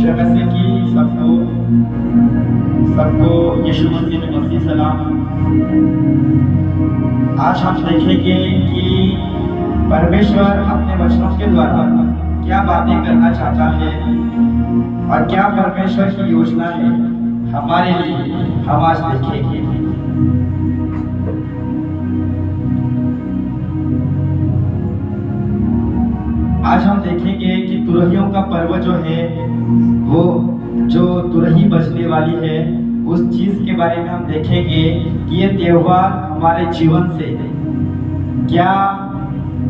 से कि सबको यीशु मसीह में मसीह सलाम। आज हम देखेंगे कि परमेश्वर अपने वचनों के द्वारा क्या बातें करना चाहता है और क्या परमेश्वर की योजना है हमारे लिए, हम आज देखेंगे। आज हम देखेंगे कि तुरहियों का पर्व जो है, वो जो तुरही बजने वाली है, उस चीज के बारे में हम देखेंगे कि ये त्योहार हमारे जीवन से क्या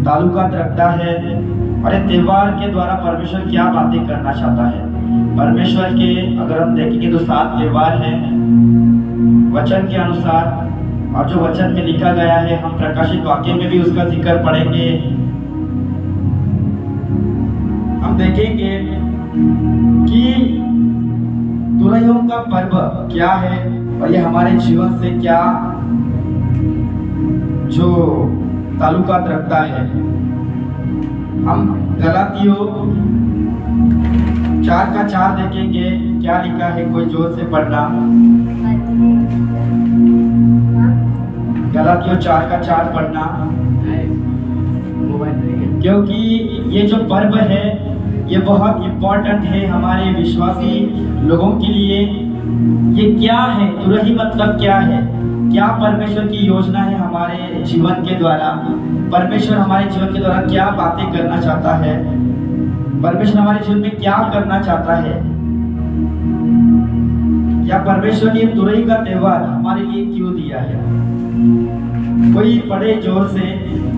ताल्लुकात रखता है और ये त्योहार के द्वारा परमेश्वर क्या बातें करना चाहता है। परमेश्वर के अगर हम देखेंगे तो 7 त्योहार हैं वचन के अनुसार, और जो वचन में लिखा गया है हम प्रकाशित वाक्य में भी उसका जिक्र पढ़ेंगे। हम देखेंगे कि तुरहियों का पर्व क्या है और ये हमारे जीवन से क्या जो ताल्लुकात रखता है। हम गलातियों 4:4 देखेंगे, क्या लिखा है, कोई जोर से पढ़ना। गलातियों 4:4 पढ़ना, क्योंकि ये जो पर्व है ये बहुत इम्पोर्टेंट है हमारे विश्वासी लोगों के लिए। ये क्या है, तुरही मतलब क्या है, क्या परमेश्वर की योजना है हमारे जीवन के द्वारा, परमेश्वर हमारे जीवन के द्वारा क्या बातें करना चाहता है, परमेश्वर हमारे जीवन में क्या करना चाहता है, या परमेश्वर ने तुरही का त्योहार हमारे लिए क्यों दिया है। कोई पढ़े जोर से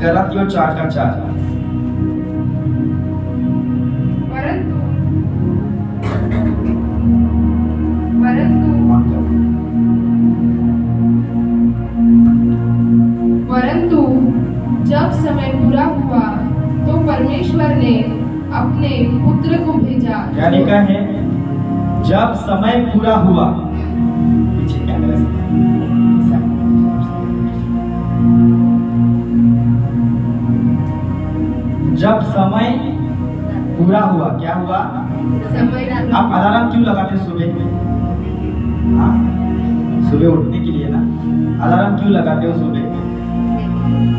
गलातियों 4:4। परंतु जब समय पूरा हुआ तो परमेश्वर ने अपने पुत्र को भेजा। क्या लिखा है, जब समय पूरा हुआ। पीछे कैमरा से जब समय पूरा हुआ, क्या हुआ, समय। आप अलार्म क्यों लगाते सुबह में? हाँ, सुबह उठने के लिए ना। अलार्म क्यों लगाते हो सुबह?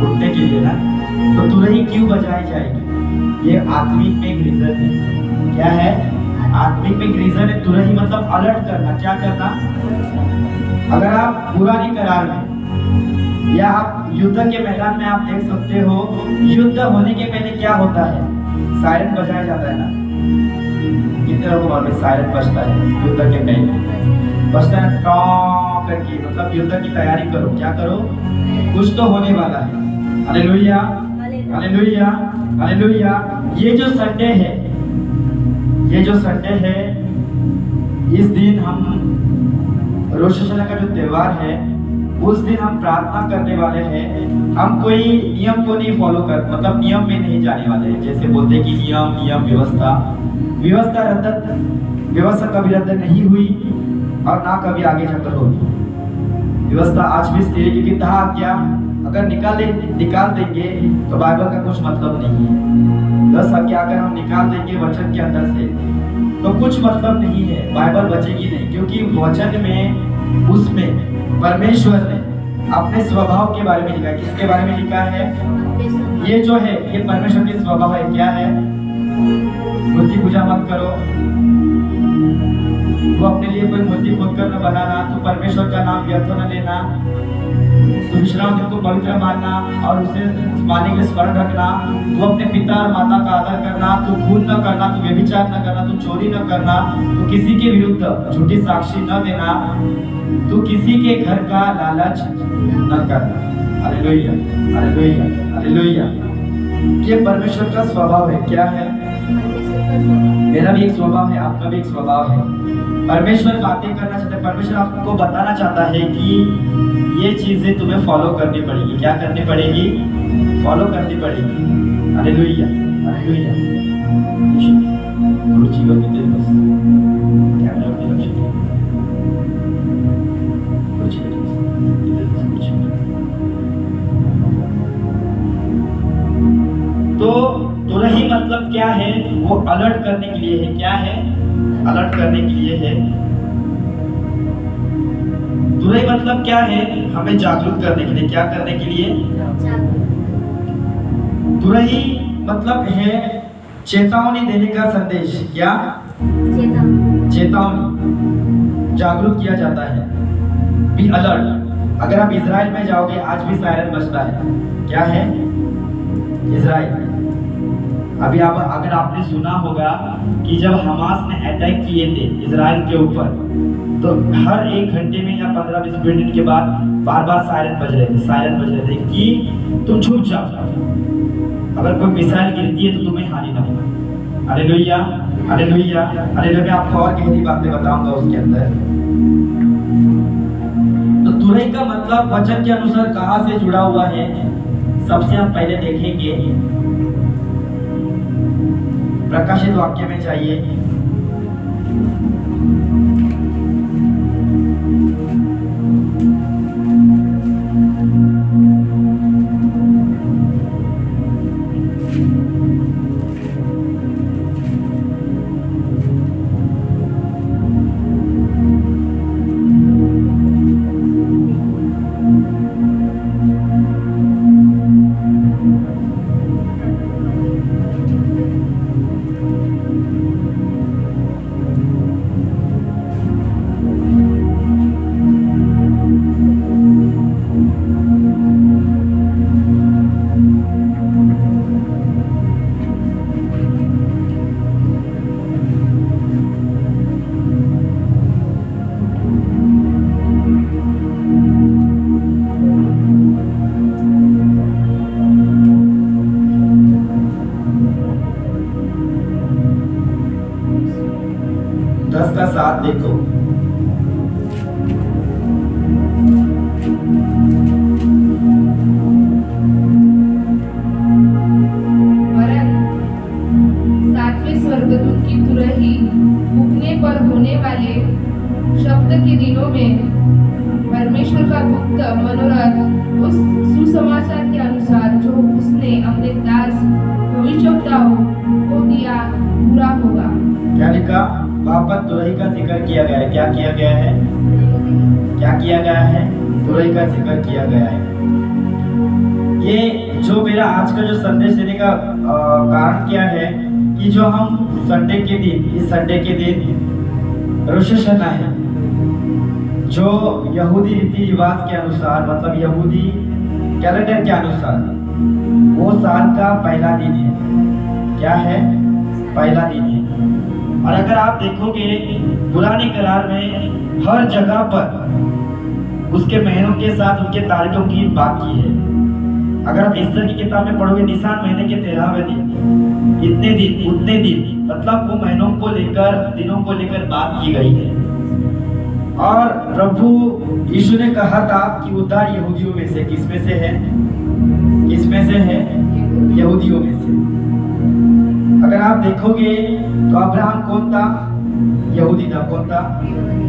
उठने के लिए ना। तो तुरही क्यों बजाई जाएगी? ये आत्मिक में एक रीजन है। क्या है? आत्मिक में एक रीजन है। तुरही मतलब अलर्ट करना, क्या करना। अगर आप पुरानी करार में या आप युद्ध के मैदान में आप देख सकते हो, युद्ध होने के पहले क्या होता है, सायरन बजाया जाता है ना। कितने लोगों को मालूम है सायरन बजता है युद्ध के पहले, बजता है टॉ करके, मतलब युद्ध की तैयारी करो, क्या करो, कुछ तो होने वाला है। Hallelujah, hallelujah, hallelujah. ये जो संडे है, ये जो संडे है, इस दिन हम रोश हशना का जो त्योहार है, उस दिन हम प्रार्थना करने वाले हैं। हम कोई नियम को नहीं फॉलो कर, मतलब नियम में नहीं जाने वाले हैं। जैसे बोलते हैं कि नियम व्यवस्था कभी रद्द नहीं हुई और ना कभी आगे जाकर होगी। व्यवस्था आज भी स्थिर है, क्योंकि 10 आज्ञा अगर निकाल देंगे तो बाइबल का कुछ मतलब नहीं है। 10 आज्ञा अगर हम निकाल देंगे वचन के अंदर से तो कुछ मतलब नहीं है, बाइबल बचेगी नहीं। क्योंकि वचन में, उसमें परमेश्वर ने अपने स्वभाव के बारे में लिखा है। किसके बारे में लिखा है? ये जो है, ये परमेश्वर के स्वभाव है। क्या है? मूर्ति पूजा मत करो, तो अपने लिए कोई मूर्ति खोद कर न बनाना, तो परमेश्वर का नाम व्यर्थ न लेना, तो विश्राम दिन को पवित्र मानना और उसे मानने के लिए स्मरण रखना, तो अपने पिता और माता का आदर करना, तो खून न करना, तो व्यभिचार न करना, तो चोरी न करना, तो किसी के विरुद्ध झूठी साक्षी न देना, तो किसी के घर का लालच न करना। Hallelujah, hallelujah, hallelujah. ये परमेश्वर का स्वभाव है। क्या है? मेरा भी एक स्वभाव है, आपका भी एक स्वभाव है। परमेश्वर बातें करना चाहता है, परमेश्वर आपको बताना चाहता है कि ये चीजें तुम्हें फॉलो करनी पड़ेगी। क्या करनी पड़ेगी? फॉलो करनी पड़ेगी। Hallelujah, hallelujah. थोड़ी जीवन में बस कैमरा पे लक्ष्य दो। तो तुरही मतलब क्या है? वो अलर्ट करने के लिए है। क्या है? अलर्ट करने के लिए है। तुरही मतलब क्या है? हमें जागरूक करने के लिए। क्या करने के लिए? तुरही मतलब है चेतावनी देने का संदेश। क्या? चेतावनी, जागरूक किया जाता है। Be alert. अगर आप इजराइल में जाओगे, आज भी सायरन बजता है। क्या है? इजराइल। अभी आप अगर आपने सुना होगा कि जब हमास ने अटैक किए थे इजराइल के ऊपर, तो हर 1 घंटे में या 15-20 मिनट के बाद बार बार सायरन बज रहे थे। सायरन बज रहे थे कि तुम छुप जाओ, अगर कोई मिसाइल गिरती है तो तुम्हें हानि ना हो। Hallelujah, hallelujah, hallelujah. मैं आपको और गहरी बातें बताऊंगा उसके अंदर। तो तुरही का मतलब वचन के अनुसार कहां से जुड़ा हुआ है? सबसे हम पहले देखेंगे प्रकाशित वाक्य में चाहिए। का साथ देखो। वरन सातवें स्वर्गदूत की तुरही फूंकने पर होने वाले शब्द के दिनों में परमेश्वर का गुप्त मनोरथ उस सुसमाचार के अनुसार जो उसने अपने दास भविष्यवक्ताओं को दिया पूरा होगा। क्या लिखा? वहां पर तुरही का जिक्र किया गया है। क्या किया गया है? क्या किया गया है? तुरही का जिक्र किया गया है। ये जो मेरा आज का जो संदेश देने का कारण क्या है कि जो हम संडे के दिन, इस संडे के दिन रोश हशना है, जो यहूदी रीति रिवाज के अनुसार, मतलब यहूदी कैलेंडर के अनुसार वो साल का पहला दिन है। क्या है? पहला दिन है। और अगर आप देखोगे पुराने करार में हर जगह पर उसके महीनों के साथ उनके तारीखों की बात की है। अगर आप एस्तर की किताब में पढ़ोगे, निसान महीने के 13वें दिन, इतने दिन, उतने दिन, मतलब वो महीनों को लेकर, दिनों को लेकर बात की गई है। और प्रभु यीशु ने कहा था कि उद्धार यहूदियों में से, किस में से है? किसमें से है? यहूदियों में से। अगर आप देखोगे तो अब्राहम कौन था? यहूदी था। कौन था?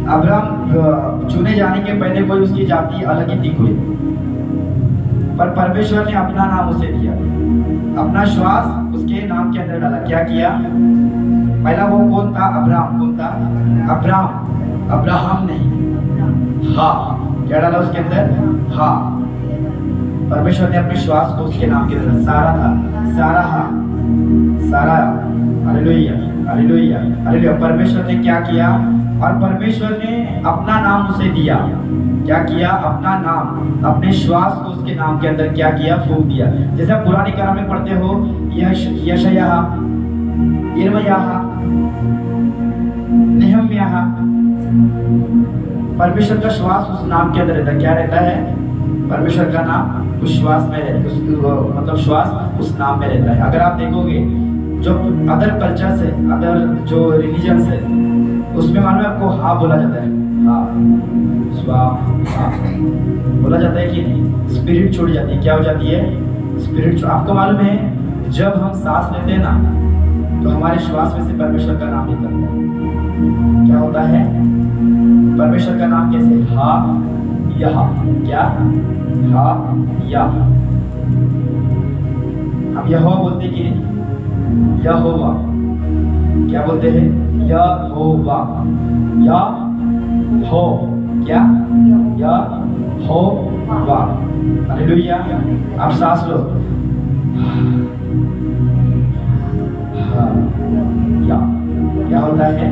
अब्राहम चुने जाने के पहले कोई उसकी जाति अलग ही थी कोई, पर परमेश्वर ने अपना नाम उसे दिया, अपना श्वास उसके नाम के अंदर डाला। क्या किया? पहला वो कौन था? अब्राहम। कौन था? अब्राहम। अब्राहम नहीं, हाँ। क्या डाला उसके अंदर? हाँ। परमेश्वर ने अपने श्वास को उसके नाम के अंदर, सारा था, सारा, हाँ, सारा। Hallelujah, hallelujah, hallelujah. परमेश्वर ने क्या किया? और परमेश्वर ने अपना नाम उसे दिया। क्या किया? अपना नाम, अपने श्वास को उसके नाम के अंदर क्या किया? फूंक दिया। जैसे आप पुरानी करार में पढ़ते हो, यशायाह, यिर्मयाह, नेहम्याह, परमेश्वर का श्वास उस नाम के अंदर रहता है। क्या रहता है? परमेश्वर का नाम उस श्वास में रहता है, मतलब श्वास उस नाम में रहता है। अगर आप देखोगे जो अदर कल्चर से, अदर जो रिलीजन से, उसमें मालूम है आपको, हाँ बोला जाता है, हाँ, हाँ बोला जाता है कि नहीं? स्पिरिट छूट जाती है। क्या हो जाती है? स्पिरिट। आपको मालूम है जब हम सांस लेते हैं ना, तो हमारे श्वास में से परमेश्वर का नाम निकलता है। क्या होता है? परमेश्वर का नाम कैसे? हा, यह। क्या? हा, या। हम यहोवा बोलते कि नहीं? यहोवा। क्या बोलते हैं? यहोवा, यहो, क्या? यहोवा। हालेलुया। आप सांस लो। हाँ, या क्या होता है?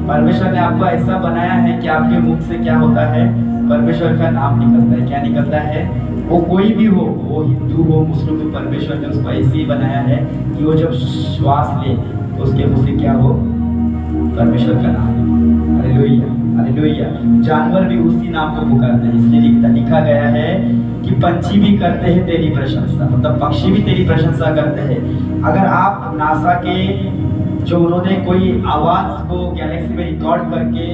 परमेश्वर ने आपको ऐसा बनाया है कि आपके मुख से क्या होता है? परमेश्वर का नाम निकलता है। क्या निकलता है? वो कोई भी हो, वो हिंदू हो, मुस्लिम हो, परमेश्वर ने उसको ऐसे ही बनाया है कि वो जब श्वास ले तो उसके मुंह से क्या हो? परमेश्वर का नाम। Hallelujah, hallelujah. जानवर भी उसी नाम को पुकारते हैं। इसलिए लिखा गया है कि पंछी भी करते हैं तेरी प्रशंसा, मतलब पक्षी भी तेरी प्रशंसा करते हैं। अगर आप नासा के जो उन्होंने कोई आवाज को गैलेक्सी में रिकॉर्ड करके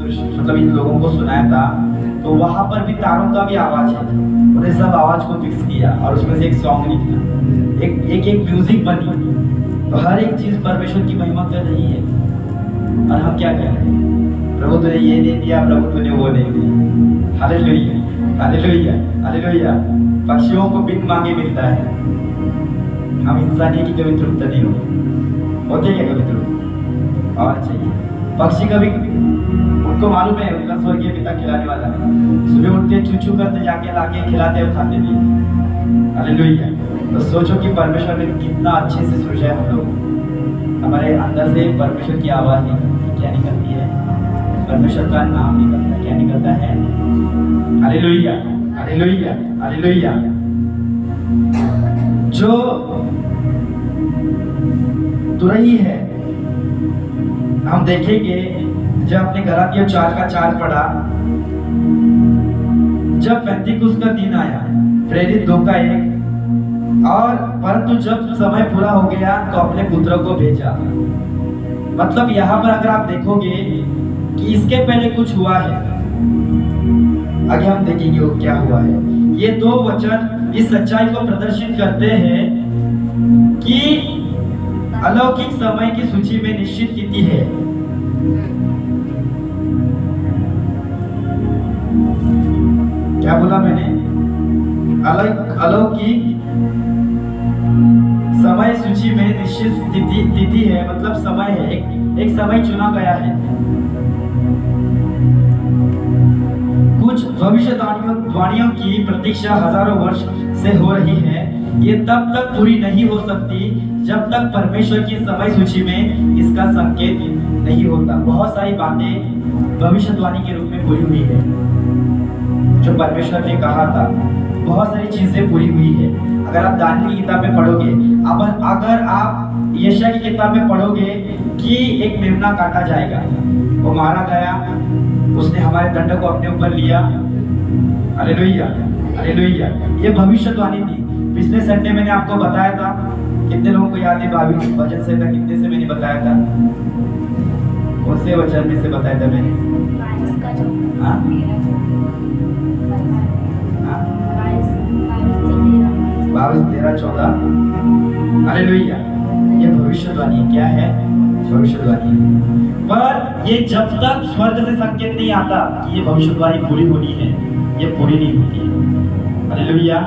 मतलब इन लोगों को सुनाया था, तो वहां पर भी तारों का भी आवाज है। उन्हें सब आवाज को फिक्स किया और उसमें से एक सॉन्ग निकला, एक म्यूजिक बनी। तो हर एक चीज परमेश्वर की महिमा कर रही है। और हम क्या कर रहे हैं? प्रभु तूने ये नहीं दिया, प्रभु तूने वो नहीं दिया। Hallelujah, hallelujah, hallelujah. पक्षियों को बिन मांगे मिलता है। हम इंसान की कभी तृप्त नहीं होते क्या? कभी तृप्त और चाहिए। पक्षी कभी, उनको मालूम है उनका स्वर्गीय पिता खिलाने वाला है। सुबह उठते चूचू करते जाके लाके खिलाते और खाते भी। हालेलुया। तो सोचो कि परमेश्वर ने कितना अच्छे से सोचा है हम लोग। हमारे अंदर से परमेश्वर की आवाज निकलती है। क्या निकलती है? परमेश्वर का नाम निकलता है। क्या निकलता है? Hallelujah, hallelujah, hallelujah. जो तुरही है, हम देखेंगे जब अपने गलातियों 4:4 पढ़ा, जब पेंतिकुस्त का दिन आया, प्रेरित 2:1, और परंतु जब समय पूरा हो गया तो अपने पुत्र को भेजा। मतलब यहाँ पर अगर आप देखोगे कि इसके पहले कुछ हुआ है, आगे हम देखेंगे वो क्या हुआ है। ये दो वचन इस सच्चाई को प्रदर्शित करते हैं कि अलौकिक समय की सूची में निश्चित तिथि है। क्या बोला मैंने? अलौकिक समय सूची में निश्चित तिथि है, मतलब समय है, एक समय चुना गया है। कुछ भविष्यवाणियों की प्रतीक्षा हजारों वर्ष से हो रही है। ये तब तक पूरी नहीं हो सकती जब तक परमेश्वर की समय सूची में इसका संकेत नहीं होता। बहुत सारी बातें भविष्यवाणी के रूप में पूरी हुई है जो परमेश्वर ने कहा था। बहुत सारी चीजें पूरी हुई है। अगर आप दानियल की किताब में पढ़ोगे, अगर आप यशाया की किताब में पढ़ोगे कि एक मेमना काटा जाएगा, वो मारा गया, उसने हमारे दंड को अपने ऊपर लिया। Hallelujah, hallelujah. ये भविष्यवाणी थी। पिछले संडे मैंने आपको बताया था, कितने लोगों को याद है? 22 वचन से था, कितने से मैंने बताया था? कौन से वचन में से बताया था मैंने? 22, 13, 14। हालेलुया। ये भविष्यवाणी क्या है? भविष्यवाणी। पर ये जब तक स्वर्ग से संकेत नहीं आता कि ये भविष्यवाणी पूरी होनी है, ये पूरी नहीं होती है। Hallelujah,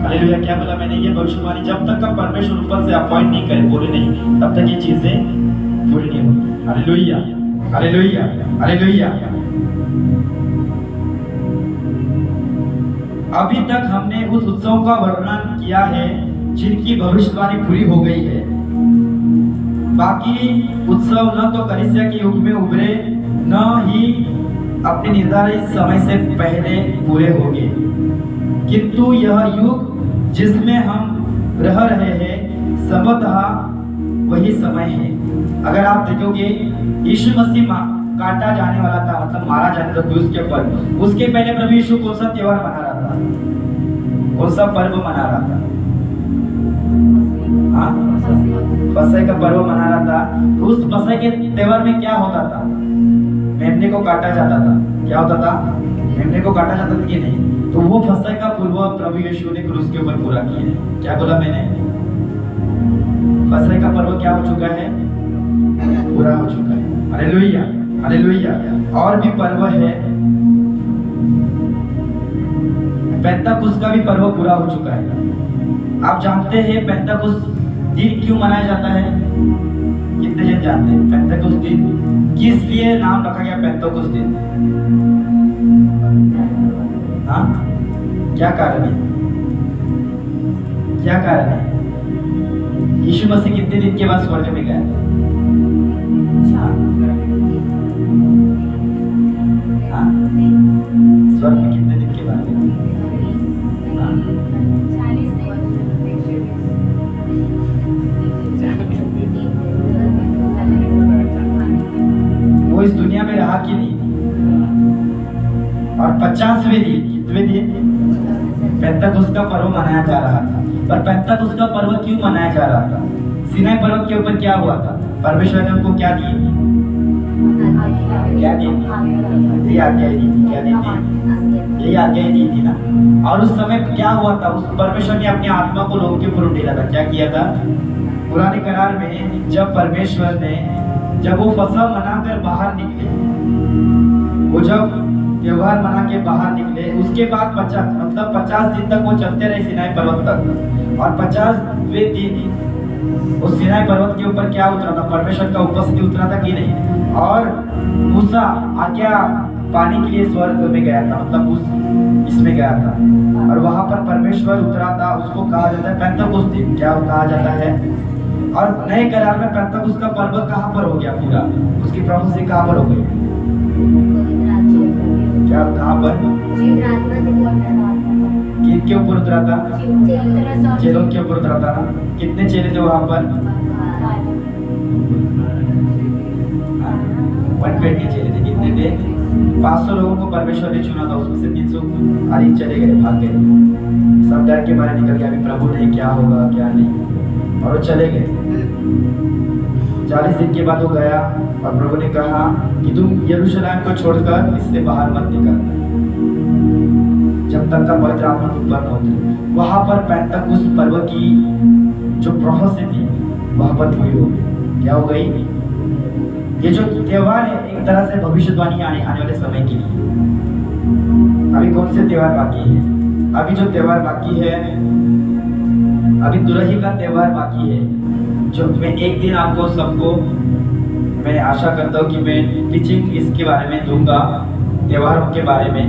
hallelujah. क्या बोला मैंने? ये भविष्यवाणी जब तक का परमेश्वर ऊपर से अपॉइंट नहीं करे, पूरी नहीं, तब तक ये चीजें पूरी नहीं होती। Hallelujah, hallelujah, hallelujah. अभी तक हमने उस उत्सव का वर्णन किया है जिनकी भविष्यवाणी पूरी हो गई है। बाकी उत्सव न तो कलीसिया के युग में उभरे, न ही अपने निर्धारित समय से पहले पूरे होंगे, किंतु यह युग जिसमें हम रह रहे हैं संभवतः वही समय है। अगर आप देखोगे, यीशु मसीह काटा जाने वाला था, मतलब मारा जाने था क्रूस के ऊपर। उसके पहले प्रभु यीशु कौन सा त्योहार मना रहा था? कौन सा पर्व मना रहा था? हाँ, फसह का पर्व मना रहा था। उस फसह के त्योहार में क्या होता था? मेमने को काटा जाता था। क्या होता था? मेमने को काटा जाता था कि नहीं? तो वो फसह का पूर्व प्रभु यीशु ने क्रूस के ऊपर पूरा किया है। क्या बोला मैंने? फसह का पर्व क्या हो चुका है? पूरा हो चुका है। Hallelujah, hallelujah. और भी पर्व है। पेंतकुस्त का भी पर्व पूरा हो चुका है। आप जानते हैं पेंतकुस्त दिन क्यों मनाया जाता है? कितने कितने जन जानते हैं पेंटेकोस्ट दिन किस लिए नाम रखा गया पेंटेकोस्ट दिन? हाँ, क्या कारण है? क्या कारण है? यीशु मसीह कितने दिन के बाद स्वर्ग में गया? हाँ, स्वर्ग में कितने दिन के बाद गया? हाँ, वो इस दुनिया में रहा कि नहीं? और 50वें दिन, कितने दिन पेंटेकोस्ट का पर्व मनाया जा रहा था। पर पेंटेकोस्ट का पर्व क्यों मनाया जा रहा था? सीनाई पर्वत के ऊपर क्या हुआ था? परमेश्वर ने उनको क्या दी? क्या दी? यही आज्ञा दी थी। क्या दी थी? यही आज्ञा दी थी ना। और उस समय क्या हुआ था? उस परमेश्वर ने अपनी आत्मा को लोगों के ऊपर उंडेला था। क्या किया था? पुराने करार में जब परमेश्वर ने जब वो फसह मनाकर बाहर निकले, वो जब त्योहार मना के बाहर निकले, उसके बाद 50 दिन तक वो चलते रहे सीनाई पर्वत तक। और 50वें दिन उस सीनाई पर्वत के ऊपर क्या उतरा था? परमेश्वर का उपस्थिति उतरा था कि नहीं? और मूसा आज्ञा पाने के लिए स्वर्ग में गया था, मतलब उस इसमें गया था और वहां पर परमेश्वर उतरा था। उसको कहा जाता है पेंटेकोस्ट दिन। क्या कहा जाता है? और नए करार में पेंटेकोस्ट का पर्व कहाँ पर हो गया? पूरा उसकी प्रभुति कहाँ पर हो गई? क्या कहाँ पर? किसके ऊपर उतरा था? चेलों के ऊपर उतरा था ना। कितने चेले थे वहां पर? 120 चेले थे। कितने थे? 500 लोगों को परमेश्वर ने चुना था, उसमें से 300 आदि चले गए, भाग गए। सब डर के मारे निकल गया, अभी प्रभु नहीं, क्या होगा क्या नहीं, और वो चले गए। 40 दिन के बाद वो गया और प्रभु ने कहा कि तुम यरूशलेम को छोड़कर इससे बाहर मत निकल जब तक का पवित्र आत्मा तुम पर न उतरे। वहां पर पेंटेकोस्ट पर्व की जो प्रोफेसी थी वहां पर पूरी हो गई। क्या हो गई? ये जो त्योहार है एक तरह से भविष्यवाणी आने वाले समय के लिए। अभी कौन से त्योहार बाकी है? अभी जो त्योहार बाकी है, अभी तुरही का त्योहार बाकी है, जो मैं एक दिन आपको सबको मैं आशा करता हूँ कि मैं टीचिंग इसके बारे में दूंगा, त्योहारों के बारे में।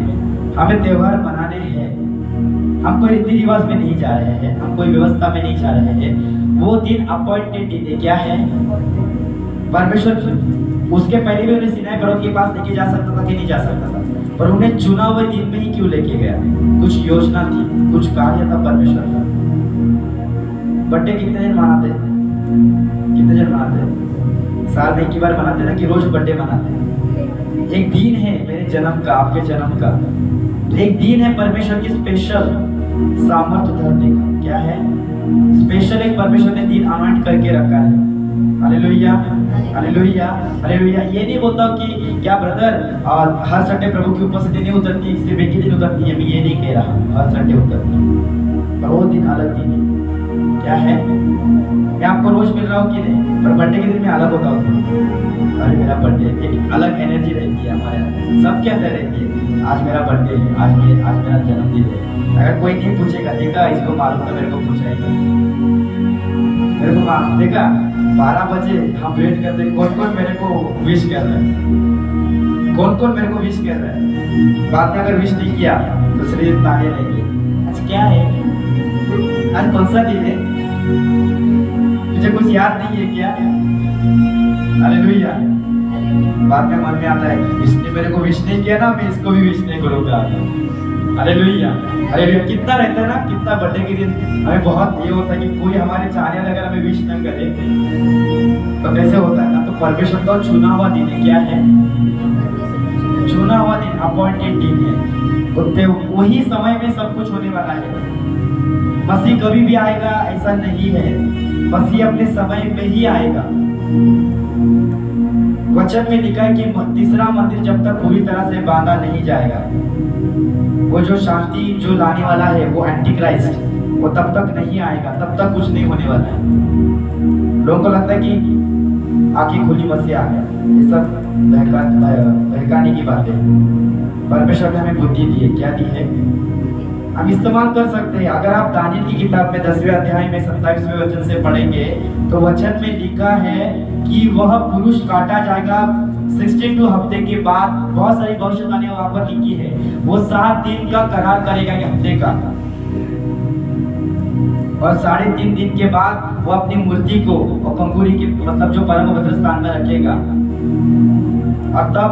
हमें त्योहार मनाने हैं, हम कोई रीति रिवाज में नहीं जा रहे हैं, हम कोई व्यवस्था में नहीं जा रहे हैं। वो दिन अपॉइंटेड दिन है। क्या है? परमेश्वर उसके पहले भी उन्हें सीनाई पर्वत के पास लेके जा सकता था कि नहीं जा सकता था, पर उन्हें चुना हुए दिन में ही क्यों लेके गया? कुछ योजना थी, कुछ कार्य था परमेश्वर का। बर्थडे कितने दिन मनाते? कितने दिन मनाते? साल में एक ही बार मनाते ना कि रोज बर्थडे मनाते? एक दिन है मेरे जन्म का, आपके जन्म का, एक दिन है परमेश्वर की स्पेशल सामर्थ्य उतरने का। क्या है? स्पेशल एक परमेश्वर ने दिन अनॉइंट करके रखा है। Hallelujah, hallelujah, hallelujah. ये नहीं बोलता हूँ कि क्या ब्रदर हर संडे प्रभु की उपस्थिति नहीं उतरती, सिर्फ एक ही दिन उतरती है, मैं ये नहीं कह रहा, हर संडे उतरती है, पर वो दिन अलग दिन है। क्या है? मैं आपको रोज मिल रहा हूँ कि नहीं, पर बर्थडे के दिन में अलग होता हूँ। अरे मेरा बर्थडे, एक अलग एनर्जी रहती है हमारे अंदर, सबके अंदर रहती है। आज मेरा बर्थडे है, आज मेरा जन्मदिन है। अगर कोई नहीं पूछेगा, देखा इसको मालूम था, मेरे को पूछा ही मेरे को मालूम, देखा 12 बजे हम वेट करते हैं, कौन कौन मेरे को विश कर रहा है, कौन कौन मेरे को विश कर रहा है। बाद में अगर विश नहीं किया तो शरीर ताने लेंगे। आज क्या है? आज कौन सा दिन है? मुझे कुछ याद नहीं है क्या? हालेलुया। बाद में मन में आता है, इसने मेरे को विश नहीं किया ना, मैं इसको भी विश नहीं करूंगा। Hallelujah, hallelujah. कितना रहता है ना, कितना बर्थडे के दिन हमें बहुत ये होता है कि कोई हमारे चाहने वाले अगर हमें विश न करे तो कैसे होता है ना। तो परमेश्वर का चुना हुआ दिन है। क्या है? चुना हुआ दिन, अपॉइंटेड दिन है। वही समय में सब कुछ होने वाला है। मसीह कभी भी आएगा ऐसा नहीं है, मसीह अपने समय में ही आएगा। वचन में लिखा है कि तीसरा मंदिर जब तक पूरी तरह से बांधा नहीं जाएगा, वो जो शांति जो लाने वाला है वो एंटी क्राइस्ट, वो तब तक नहीं आएगा, तब तक कुछ नहीं होने वाला है। लोगों को लगता है कि आंखें खुली मसीह आ गया, ये सब बहकाने की बात है। परमेश्वर ने हमें बुद्धि दी है। क्या दी है? हम इस्तेमाल कर सकते हैं। अगर आप दानियल की किताब में 10वें अध्याय में 27वें वचन से पढ़ेंगे तो वचन में लिखा है कि वह पुरुष काटा जाएगा 62 हफ्ते के बाद। बहुत सारी भविष्यवाणी वहां पर लिखी है। वो 7 दिन का करार करेगा एक हफ्ते का, और 3.5 दिन के बाद वो अपनी मूर्ति को और कंगूरी के मतलब जो परम पवित्र स्थान में रखेगा, और तब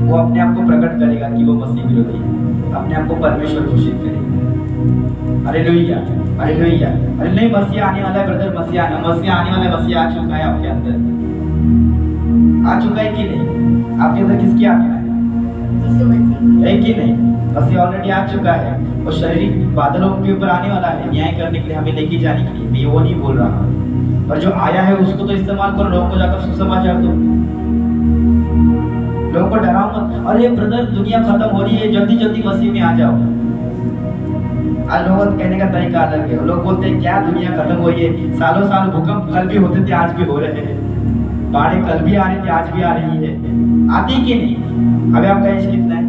वो अपने आप को प्रकट करेगा कि वो मसीह विरोधी है, अपने आप को परमेश्वर घोषित करेगा। Hallelujah, hallelujah. अरे नहीं, मसीह आने वाला है ब्रदर, मसीह आने वाला है, मसीह आ चुका है आपके अंदर। आ चुका है कि नहीं? आपके अंदर किसकी आत्मा है? है कि नहीं? मसीह ऑलरेडी आ चुका है। और शारीरिक बादलों के ऊपर आने वाला है न्याय करने के लिए, हमें लेके जाने के लिए। मैं वो नहीं बोल रहा, पर जो आया है उसको तो इस्तेमाल करो। लोगों को जाकर सुसमाचार दो, लोगों को डराओ मत। अरे ब्रदर दुनिया खत्म हो रही है, जल्दी जल्दी मसीह में आ जाओ। आज लोगों का कहने का तरीका अलग है। लोग बोलते हैं क्या दुनिया खत्म हो रही है, सालों साल भूकंप कल भी होते थे आज भी हो रहे हैं, बाढ़ें कल भी आ रही थी आज भी आ रही है। आती कि नहीं? अभी आपका एज कितना है?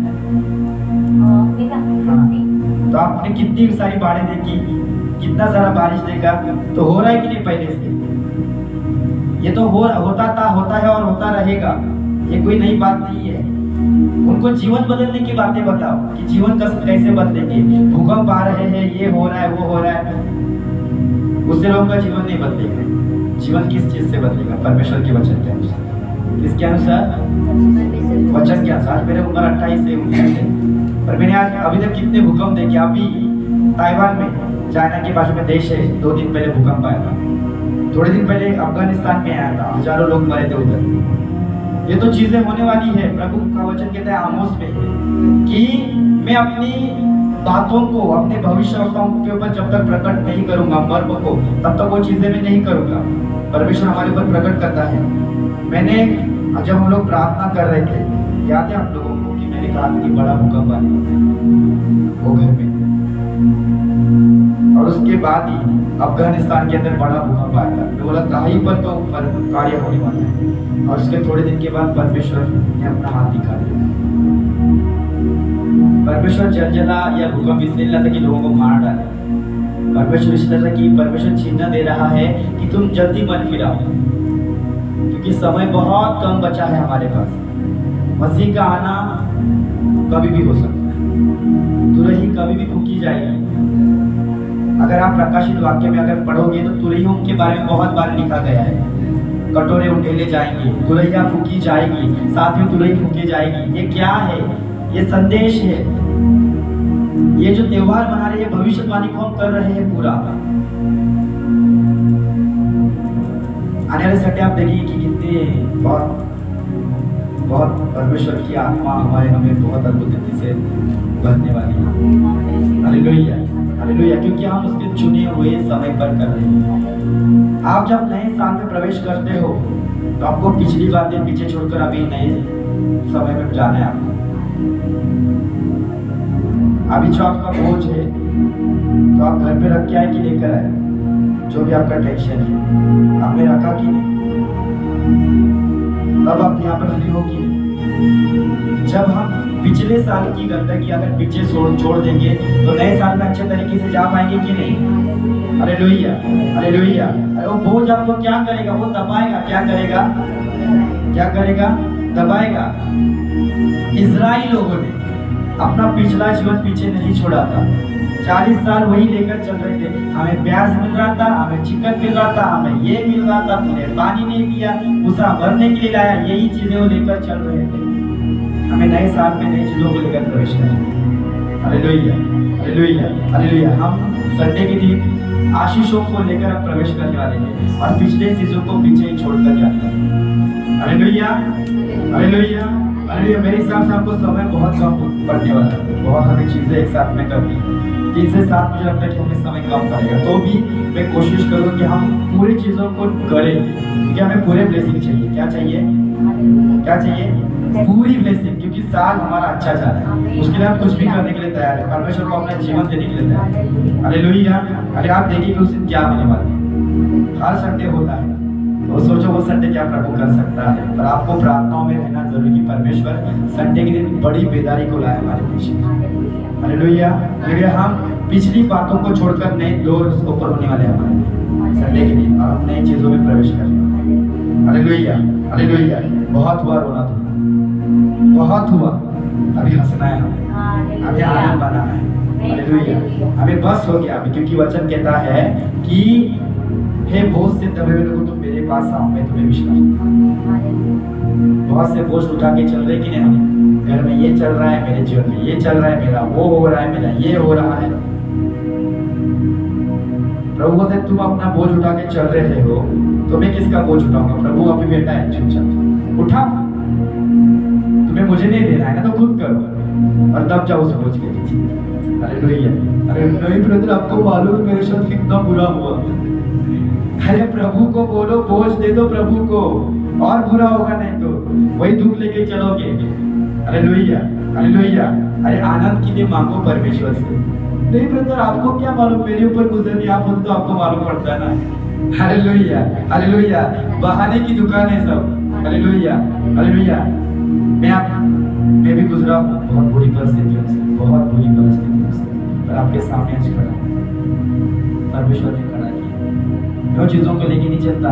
तो आपने कितनी सारी बाढ़ें देखी, कितना सारा बारिश देखा, तो हो रहा है कि नहीं पहले से? ये तो होता था, होता है और होता रहेगा। ये कोई नई बात नहीं है। उनको जीवन बदलने की बातें बताओ कि जीवन कैसे बदलेंगे। भूकंप आ रहे हैं, ये हो रहा है, वो हो रहा है, उससे लोगों का जीवन नहीं बदलेगा। जीवन किस चीज से बदलेगा? परमेश्वर के वचन के अनुसार। किसके अनुसार? वचन के अनुसार। मेरे उम्र 28 से 19 है, पर मैंने आज अभी तक कितने भूकंप देखे। अभी ताइवान में, चाइना के बाजू में देश है, 2 दिन पहले भूकंप आया था। थोड़े दिन पहले अफगानिस्तान में आया था, हजारों लोग मरे थे उधर। ये तो चीजें होने वाली है। प्रभु का वचन कहता है आमोस में कि मैं अपनी बातों को अपने भविष्यवक्ताओं के ऊपर जब तक प्रकट नहीं करूंगा, मर्म को, तब तक वो चीजें मैं नहीं करूंगा। परमेश्वर हमारे ऊपर प्रकट करता है। मैंने जब हम लोग प्रार्थना कर रहे थे, याद है आप लोगों को कि मैंने कहा कि बड़ा भूकंप आने वो घर में, और उसके बाद ही अफगानिस्तान के अंदर बड़ा भूकंप आया था। मैं बोला कहीं पर तो कार्य होने वाला है, और उसके थोड़े दिन के बाद परमेश्वर ने अपना हाथ दिखा दिया। परमेश्वर जलजला या भूकंप इसलिए नहीं लाता कि लोगों को मार डाले। परमेश्वर इसलिए लाता कि परमेश्वर चिन्ह दे रहा है कि तुम जल्दी मन फिराओ, क्योंकि समय बहुत कम बचा है हमारे पास। मसीह का आना कभी भी हो सकता है, तुरही कभी भी फूकी जाएगी। अगर आप प्रकाशित वाक्य में अगर पढ़ोगे तो तुरहियों के बारे में बहुत बार लिखा गया है। कटोरे उठेले जाएंगे, तुरहिया फूकी जाएगी, साथ में तुरही फूकी जाएगी। ये क्या है? ये संदेश है। ये जो त्योहार मना रहे हैं, भविष्यवाणी को हम कर रहे हैं पूरा। आने वाले संडे आप देखिए कि कितने बहुत परमेश्वर की आत्मा हमें बहुत अद्भुत रीति से भरने वाली है। हालेलुया, हालेलुया, क्योंकि हम उसके चुने हुए समय पर कर रहे हैं। आप जब नए साल में प्रवेश करते हो तो आपको पिछली बातें पीछे छोड़कर अभी नए समय में जाना है। आपको अभी जो आपका बोझ है तो आप घर पे रख के आए कि लेकर आए? जो भी आपका टेंशन है आपने रखा कि नहीं? तब आप यहाँ पर फ्री हो कि नहीं? जब हम पिछले साल की गंदगी अगर पीछे छोड़ देंगे तो नए साल में अच्छे तरीके से जा पाएंगे कि नहीं? Hallelujah, hallelujah. अरे वो बोझ आपको क्या करेगा? वो दबाएगा। क्या करेगा? क्या करेगा? दबाएगा। इजराइल लोगों ने अपना पिछला जीवन पीछे नहीं छोड़ा था। 40 साल वही लेकर चल रहे थे। हमें प्याज मिल रहा था, हमें चिकन मिल रहा था, हमें ये मिल रहा था, तूने पानी नहीं दिया, भूसा भरने के लिए लाया, यही चीजें वो लेकर चल रहे थे। हमें नए साल में नई चीजों को लेकर प्रवेश करना। Hallelujah, hallelujah, hallelujah. हम संडे के दिन आशीषों को लेकर अब प्रवेश करने वाले हैं और पिछले चीजों को पीछे ही छोड़कर जाने वाले। Hallelujah, hallelujah, hallelujah. मेरे हिसाब से हमको समय बहुत कम पड़ने वाला है। बहुत हमें चीजें एक साथ में करनी है। 3 से 7 मुझे लगता है कि हमें समय कम पड़ेगा, तो भी मैं कोशिश करूँ कि हम पूरी चीजों को करें, क्योंकि हमें पूरे ब्लेसिंग चाहिए। क्या चाहिए? क्या चाहिए? पूरी ब्लेसिंग, क्योंकि साल हमारा अच्छा जा रहा है। उसके लिए हम कुछ भी करने के लिए तैयार है। परमेश्वर को अपना जीवन देने के लिए तैयार है। हालेलुया। अरे आप देखिए कि उस दिन क्या होने वाला है। हर संडे होता है, तो सोचो वो संडे क्या प्रभु कर सकता है। पर आपको प्रार्थनाओं में रहना जरूरी कि परमेश्वर संडे के दिन बड़ी बेदारी को लाए हमारे बीच में। हालेलुया। हालेलुया। हम पिछली बातों को छोड़कर नए डोर ओपन होने वाले हैं हमारे संडे के दिन और हम नई चीजों में प्रवेश कर रहे हैं। हालेलुया। हालेलुया। बहुत हुआ रोना धोना, बहुत हुआ, अभी हंसना है हमें, अभी आनंद बनाना है। हालेलुया। हमें बस हो गया अभी, क्योंकि वचन कहता है कि हे बोझ से दबे हुए लोगों तुम मेरे पास आओ, मैं तुम्हें विश्राम दूंगा। बहुत से बोझ उठा के चल रहे कि नहीं, हम घर में ये चल रहा है, मेरे जीवन में ये चल रहा है, मेरा वो हो रहा है, मेरा ये हो रहा है। प्रभु बोलते तुम अपना बोझ उठा के चल रहे हो तो मैं किसका बोझ उठाऊंगा। प्रभु अभी बेटा है, चुपचाप उठा, तुम्हें मुझे नहीं देना है ना तो खुद करो और तब जाओ उस बोझ के पीछे। हालेलुया। अरे नहीं ब्रदर, आपको मालूम है मेरे साथ कितना बुरा हुआ। अरे प्रभु को बोलो, बोझ दे दो प्रभु को, और बुरा होगा नहीं तो वही दुख लेके चलोगे। हालेलुया। हालेलुया। अरे आनंद के लिए मांगो परमेश्वर से। नहीं ब्रदर, आपको क्या मालूम, मेरे ऊपर गुजरनी आप होते तो आपको मालूम पड़ता है ना। हालेलुया। हालेलुया। बहाने की दुकान है सब। हालेलुया। हालेलुया। मैं भी गुजरा हूँ बहुत बुरी परिस्थितियों से, बहुत बुरी परिस्थितियों से, पर आपके सामने आज खड़ा हूँ। परमेश्वर ने खड़ा किया। जो चीजों को लेके नहीं चलता,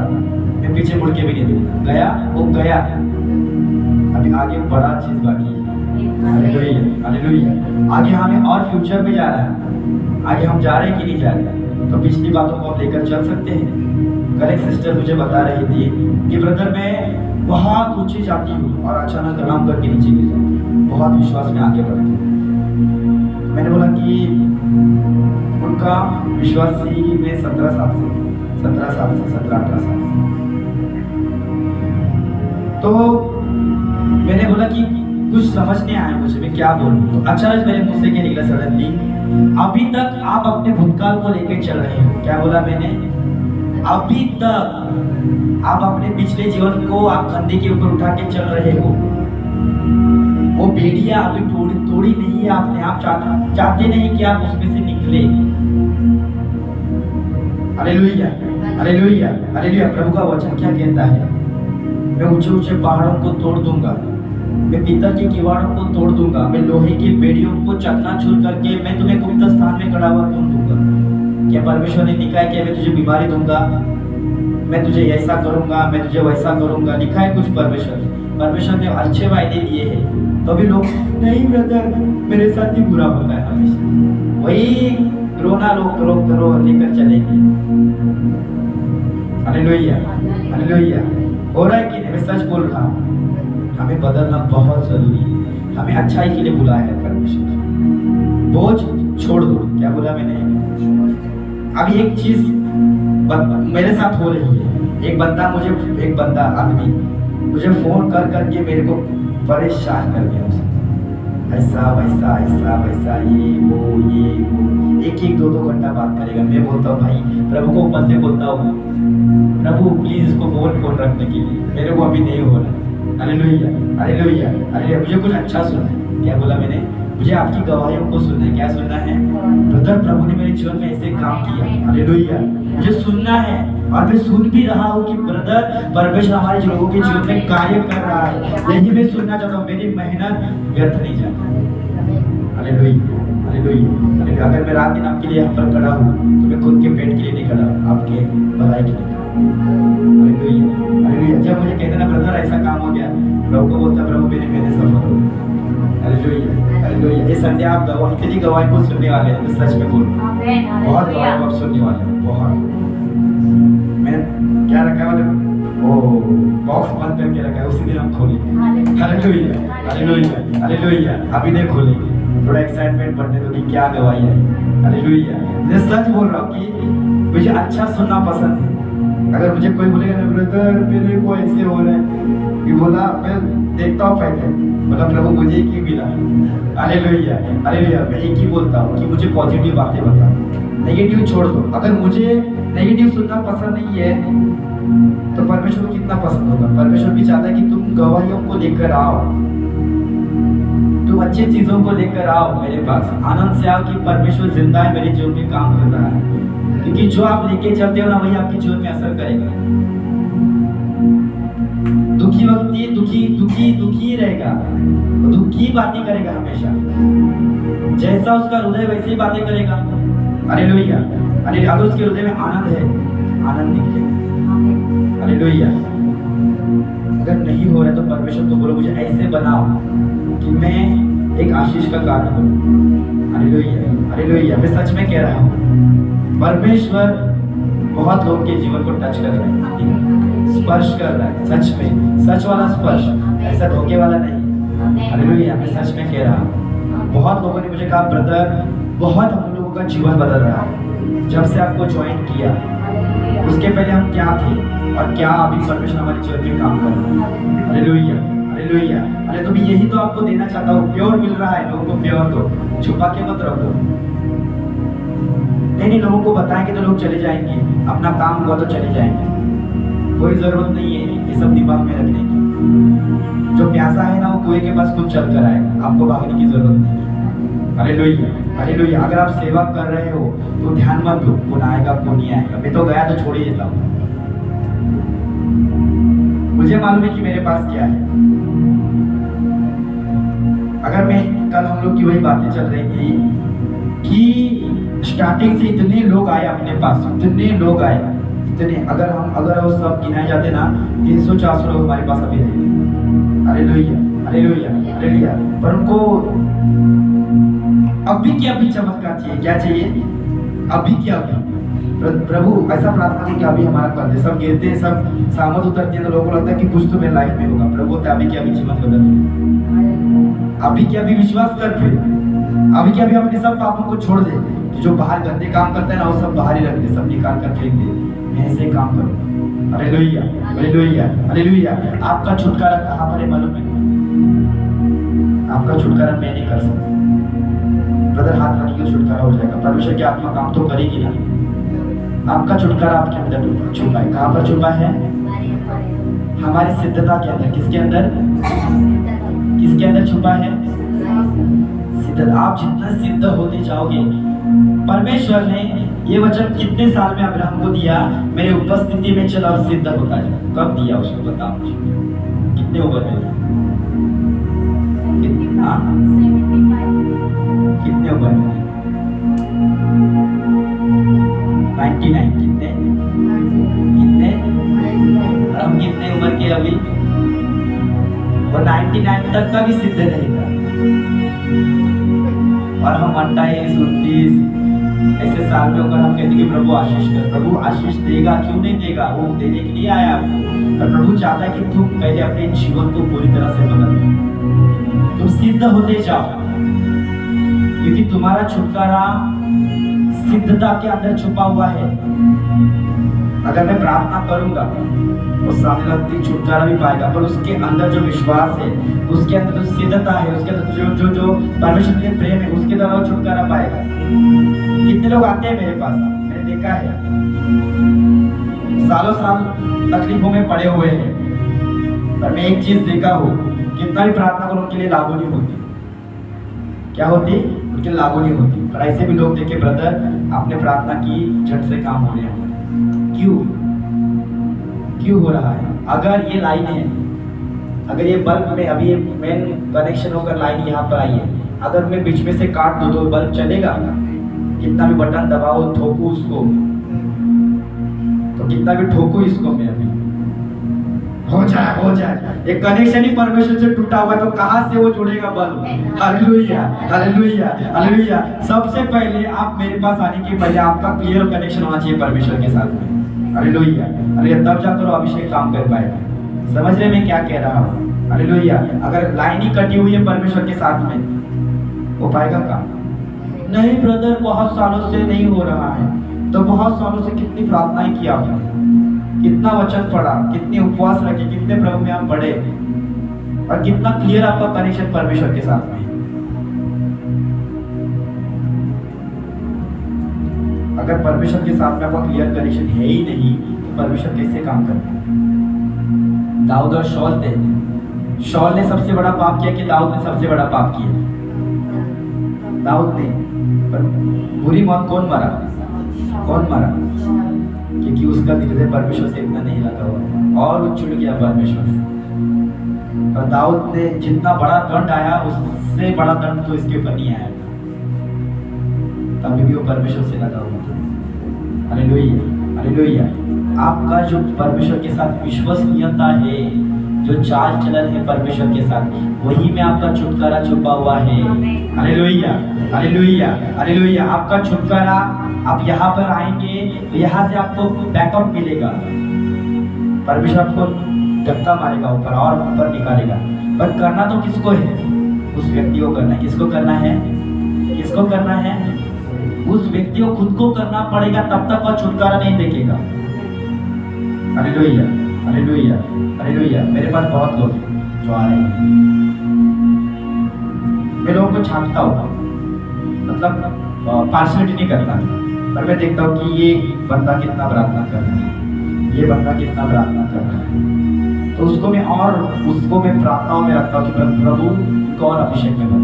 मैं पीछे मुड़ के भी नहीं देखता। गया वो गया, अभी आगे बड़ा चीज बाकी है। हालेलुया। हालेलुया। आगे हमें और फ्यूचर पे जा रहा है, आगे हम जा रहे हैं कि नहीं जा रहे, तो पिछली बातों को हम लेकर चल सकते हैं। कल एक सिस्टर मुझे बता रही थी कि ब्रदर मैं बहुत ऊंची जाती हूँ और अचानक धड़ाम करके नीचे गिर जाती हूँ, बहुत विश्वास में आगे बढ़ती हूँ। मैंने बोला कि उनका विश्वासी में 17 साल से 17-18 साल से, तो मैंने बोला कि कुछ समझ नहीं आया मुझे, मैं क्या बोलूं। तो अचानक मेरे मुंह से क्या निकला सडनली, अभी तक आप अपने भूतकाल को लेकर चल रहे हो। क्या बोला मैंने? अभी तक आप अपने पिछले जीवन को आप कंधे के ऊपर उठा के चल रहे हो। वो बेड़िया अभी तोड़ी नहीं है आपने, आप चाहते नहीं कि आप उसमें से निकले। हालेलुया। हालेलुया। हालेलुया। प्रभु का वचन क्या कहता है? मैं ऊंचे ऊंचे पहाड़ों को तोड़ दूंगा, मैं पीतल के किवाड़ों को तोड़ दूंगा, मैं लोहे की बेड़ियों को चकनाचूर करके मैं तुम्हें गुप्त स्थान में खड़ा हुआ तुम दूंगा। क्या परमेश्वर ने लिखा है कि मैं तुझे बीमारी दूंगा, मैं तुझे ऐसा करूंगा, मैं तुझे वैसा करूंगा? लिखा है कुछ परमेश्वर ने अच्छे वायदे दिए हैं, तो भी लोग नहीं ब्रदर मेरे साथ ही बुरा होता है हमेशा, वही रोना रो लेकर चलेंगे। हालेलुया। हालेलुया। हो रहा है कि नहीं? मैं सच बोल रहा हूँ, हमें बदलना बहुत जरूरी है। हमें अच्छाई के लिए बुलाया है परमेश्वर। बोझ छोड़ दो। क्या बोला मैंने? अभी एक चीज मेरे साथ हो रही है। एक बंदा आदमी मुझे फोन कर करके मेरे को परेशान कर दिया, ऐसा वैसा ऐसा वैसा, ये वो 1-2 घंटा बात करेगा। मैं बोलता हूँ भाई, प्रभु को ऊपर से बोलता हूँ, प्रभु प्लीज इसको फोन रखने के लिए, मेरे को अभी नहीं हो रहा। हालेलुया। हालेलुया। हालेलुया। मुझे कुछ अच्छा सुनना है। क्या बोला मैंने? मुझे आपकी गवाहियों को सुनना है। क्या सुनना है? ब्रदर प्रभु ने मेरे जीवन में ऐसे काम किया। हालेलुया। मुझे सुनना है और मैं सुन भी रहा हूँ कि ब्रदर परमेश्वर हमारे लोगों के जीवन में कार्य कर रहा है। यही मैं सुनना चाहता हूँ, मेरी मेहनत व्यर्थ नहीं जाती। हालेलुया। हालेलुया। अगर मैं रात दिन आपके लिए यहाँ पर खड़ा हूँ तो मैं खुद के पेट के लिए नहीं खड़ा, आपके भलाई के लिए। हालेलुया। हालेलुया। जब मुझे कहते ना ब्रदर ऐसा काम हो गया, प्रभु को बोलता प्रभु मेरे सफल हो। हालेलुया। हालेलुया। ये संडे आप इतनी गवाही को सुनने वाले हैं, मैं सच में बोल रहा हूं, बहुत गवाही आप सुनने वाले हैं, बहुत। मैं क्या रखा है वो बॉक्स बंद करके रखा है, उसी दिन हम खोलेंगे। हालेलुया। हालेलुया। हालेलुया। अभी नहीं खोलेंगे, थोड़ा एक्साइटमेंट बढ़ने दो कि क्या गवाही है। हालेलुया। मैं सच बोल रहा हूँ कि मुझे अच्छा सुनना पसंद है। अगर मुझे कोई बोलेगा ना ब्रदर मेरे को ऐसे हो रहा है, कि बोला मैं देखता हूँ पहले, बोला प्रभु मुझे क्यों मिला। हालेलुया। हालेलुया। मैं एक ही बोलता हूँ कि मुझे पॉजिटिव बातें बता, नेगेटिव छोड़ दो। अगर मुझे नेगेटिव सुनना पसंद नहीं है तो परमेश्वर को कितना पसंद होगा? परमेश्वर भी चाहता है कि तुम गवाहियों को लेकर आओ, तुम अच्छी चीजों को लेकर आओ मेरे पास, आनंद से आओ कि परमेश्वर जिंदा है, मेरे जीवन में काम कर रहा है। क्योंकि जो आप लेके चलते हो ना, वही आपके जीवन में असर करेगा। दुखी वक्त व्यक्ति दुखी दुखी दुखी ही रहेगा, वो दुखी बातें करेगा हमेशा। जैसा उसका हृदय वैसे ही बातें करेगा। Hallelujah, hallelujah. अगर उसके हृदय में आनंद है, आनंद निकलेगा। हालेलुया। अगर नहीं हो रहा तो परमेश्वर को बोलो मुझे ऐसे बनाओ कि मैं एक आशीष का कारण बनूं। Hallelujah, hallelujah. मैं सच में कह रहा हूँ, परमेश्वर बहुत लोगों के जीवन को टच कर रहा है, स्पर्श कर रहा है। सच में, सच वाला स्पर्श, ऐसा धोखे वाला नहीं। हालेलुया। मैं सच में कह रहा हूँ, बहुत लोगों ने मुझे कहा ब्रदर बहुत हम लोगों का जीवन बदल रहा है जब से आपको ज्वाइन किया। उसके पहले हम क्या थे और क्या अभी परमेश्वर हमारे जीवन में काम कर रहा है। Hallelujah, hallelujah. अरे तो भी यही तो आपको देना चाहता हूँ। प्योर मिल रहा है लोगों को, प्योर दो, छुपा के मत रखो। नहीं, लोगों को बताएंगे तो लोग चले जाएंगे, अपना काम हुआ तो चले जाएंगे। कोई जरूरत नहीं है ये सब दिमाग में रखने की। जो प्यासा है ना वो कुएं के पास खुद चल कर आएगा, आपको भागने की जरूरत नहीं है। Hallelujah, hallelujah. अगर आप सेवा कर रहे हो तो ध्यान मत दो कौन आएगा कौन नहीं आएगा। मैं तो गया तो छोड़ ही देता हूँ। मुझे मालूम है कि मेरे पास क्या है। अगर मैं कल हम लोग की वही बातें चल रही थी कि स्टार्टिंग से इतने लोग आए अपने पास, इतने लोग आए, इतने। अगर वो सब गिनाए जाते ना 300-400 लोग हमारे पास अभी रहते। Hallelujah, hallelujah, hallelujah. पर उनको अभी के अभी चमत्कार चाहिए। क्या चाहिए? अभी के अभी। प्रभु ऐसा प्रार्थना करो कि अभी हमारा कर दे। सब गिरते हैं, सब सामत उतरते हैं तो लोगों को लगता है कि कुछ तो मेरे लाइफ में होगा। प्रभु बोलते अभी के अभी जीवन बदल दे। अभी के अभी विश्वास कर, फिर अभी के अभी अपने सब पापों को छोड़ दे। जो बाहर गंदे काम करते हैं ना वो सब बाहर ही रख दे, सब निकाल कर फेंक दे। मैं ऐसे काम करूँ। Hallelujah, hallelujah, hallelujah. आपका छुटकारा कहाँ पर है मालूम है? आपका छुटकारा मैं नहीं कर सकता। ब्रदर हाथ रखिए, छुटकारा हो जाएगा। परमेश्वर की आत्मा काम तो करेगी ना। आपका छुटकारा आपके अंदर छुपा है। कहाँ पर छुपा है? हमारी सिद्धता के अंदर। किसके अंदर? किसके अंदर छुपा है? सिद्धता। आप जितना सिद्ध होते जाओगे, परमेश्वर ने ये वचन कितने साल में अब्राहम को दिया? मेरे उपस्थिति में चला और सिद्ध होता है। कब दिया उसको बताओ मुझे, कितने उम्र में दिया? कितने उम्र में? 99। कितने कितने? और हम कितने उम्र के अभी? वो 99 तक का भी सिद्ध नहीं था और हम 28, 29 ऐसे साल में होकर हम कहते कि प्रभु आशीष कर। प्रभु आशीष देगा, क्यों नहीं देगा? वो देने के लिए आया आपको। पर प्रभु चाहता है कि तुम पहले अपने जीवन को पूरी तरह से बदल दो, तुम सिद्ध होते जाओ, क्योंकि तुम्हारा छुटकारा सिद्धता के अंदर छुपा हुआ है। अगर मैं प्रार्थना करूंगा वो सामने लगती छुटकारा भी पाएगा, पर उसके अंदर जो विश्वास है, उसके अंदर जो सिद्धता है, उसके अंदर जो परमेश्वर के प्रेम है, उसके द्वारा वो छुटकारा पाएगा। कितने लोग आते हैं मेरे पास, मैंने देखा है, सालों साल तकलीफों में पड़े हुए हैं, पर मैं एक चीज देखा हूँ, कितना भी प्रार्थना करो उनके लिए लागू नहीं होती। क्या होती? उनके लागू नहीं होती। पर ऐसे भी लोग देखे ब्रदर आपने प्रार्थना की, झट से काम हो रहे हैं। क्यों हो रहा है? अगर ये लाइन है, अगर ये बल्ब में अभी ये मेन कनेक्शन होकर लाइन यहाँ पर आई है, अगर मैं बीच में से काट दूं तो बल्ब चलेगा? कितना भी बटन दबाओ, ठोकू उसको, तो कितना भी ठोकू इसको मैं अभी हो जाए। एक कनेक्शन ही परमेश्वर से टूटा हुआ है तो कहाँ से वो जुड़ेगा बल्ब? Hallelujah, hallelujah, hallelujah. सबसे पहले आप मेरे पास आने के पहले आपका क्लियर कनेक्शन होना चाहिए परमेश्वर के साथ में। Hallelujah, hallelujah. तब जाकर अभिषेक काम कर पाएगा। समझ रहे मैं क्या कह रहा हूँ? हालेलुया। अगर लाइन ही कटी हुई है परमेश्वर के साथ में, हो पाएगा काम? नहीं ब्रदर बहुत सालों से नहीं हो रहा है। तो बहुत सालों से कितनी प्रार्थनाएं की आपने, कितना वचन पढ़ा, कितने उपवास रखे, कितने प्रभु में आप बढ़े, और कितना क्लियर आपका कनेक्शन परमेश्वर के साथ में। अगर परमेश्वर के साथ में आपका क्लियर कनेक्शन है ही नहीं तो परमेश्वर कैसे काम करते? दाऊद और शौल थे। शौल ने सबसे बड़ा पाप किया कि दाऊद ने सबसे बड़ा पाप किया? दाऊद ने। पर बुरी मौत कौन मरा? कौन मरा? क्योंकि उसका हृदय परमेश्वर से इतना नहीं लगा हुआ और वो छूट गया परमेश्वर से। और दाऊद ने जितना बड़ा दंड आया उससे बड़ा दंड तो इसके ऊपर नहीं आया था, तभी भी वो परमेश्वर से लगा हुआ था। Hallelujah, hallelujah. आपका जो परमेश्वर के साथ विश्वसनीयता है, जो चाल चलन है परमेश्वर के साथ, वही में आपका छुटकारा छुपा हुआ है। Hallelujah, hallelujah, hallelujah. आपका छुटकारा, आप यहाँ पर आएंगे तो यहाँ से आपको बैकअप मिलेगा। परमेश्वर आपको धक्का मारेगा ऊपर और ऊपर निकालेगा, पर करना तो किसको है? उस व्यक्ति को करना है। किसको करना है? किसको करना है? उस व्यक्ति को खुद को करना पड़ेगा, तब तक वह छुटकारा नहीं देखेगा। Hallelujah, hallelujah, hallelujah. मेरे पास बहुत लोग हैं जो आ रहे हैं, मैं लोगों को छांटता हूँ, मतलब पार्शलिटी नहीं करता, पर मैं देखता हूँ कि ये बंदा कितना प्रार्थना कर रहा है, ये बंदा कितना प्रार्थना कर रहा है, तो उसको मैं प्रार्थनाओं में रखता हूँ कि प्रभु उनको और अभिषेक में बन,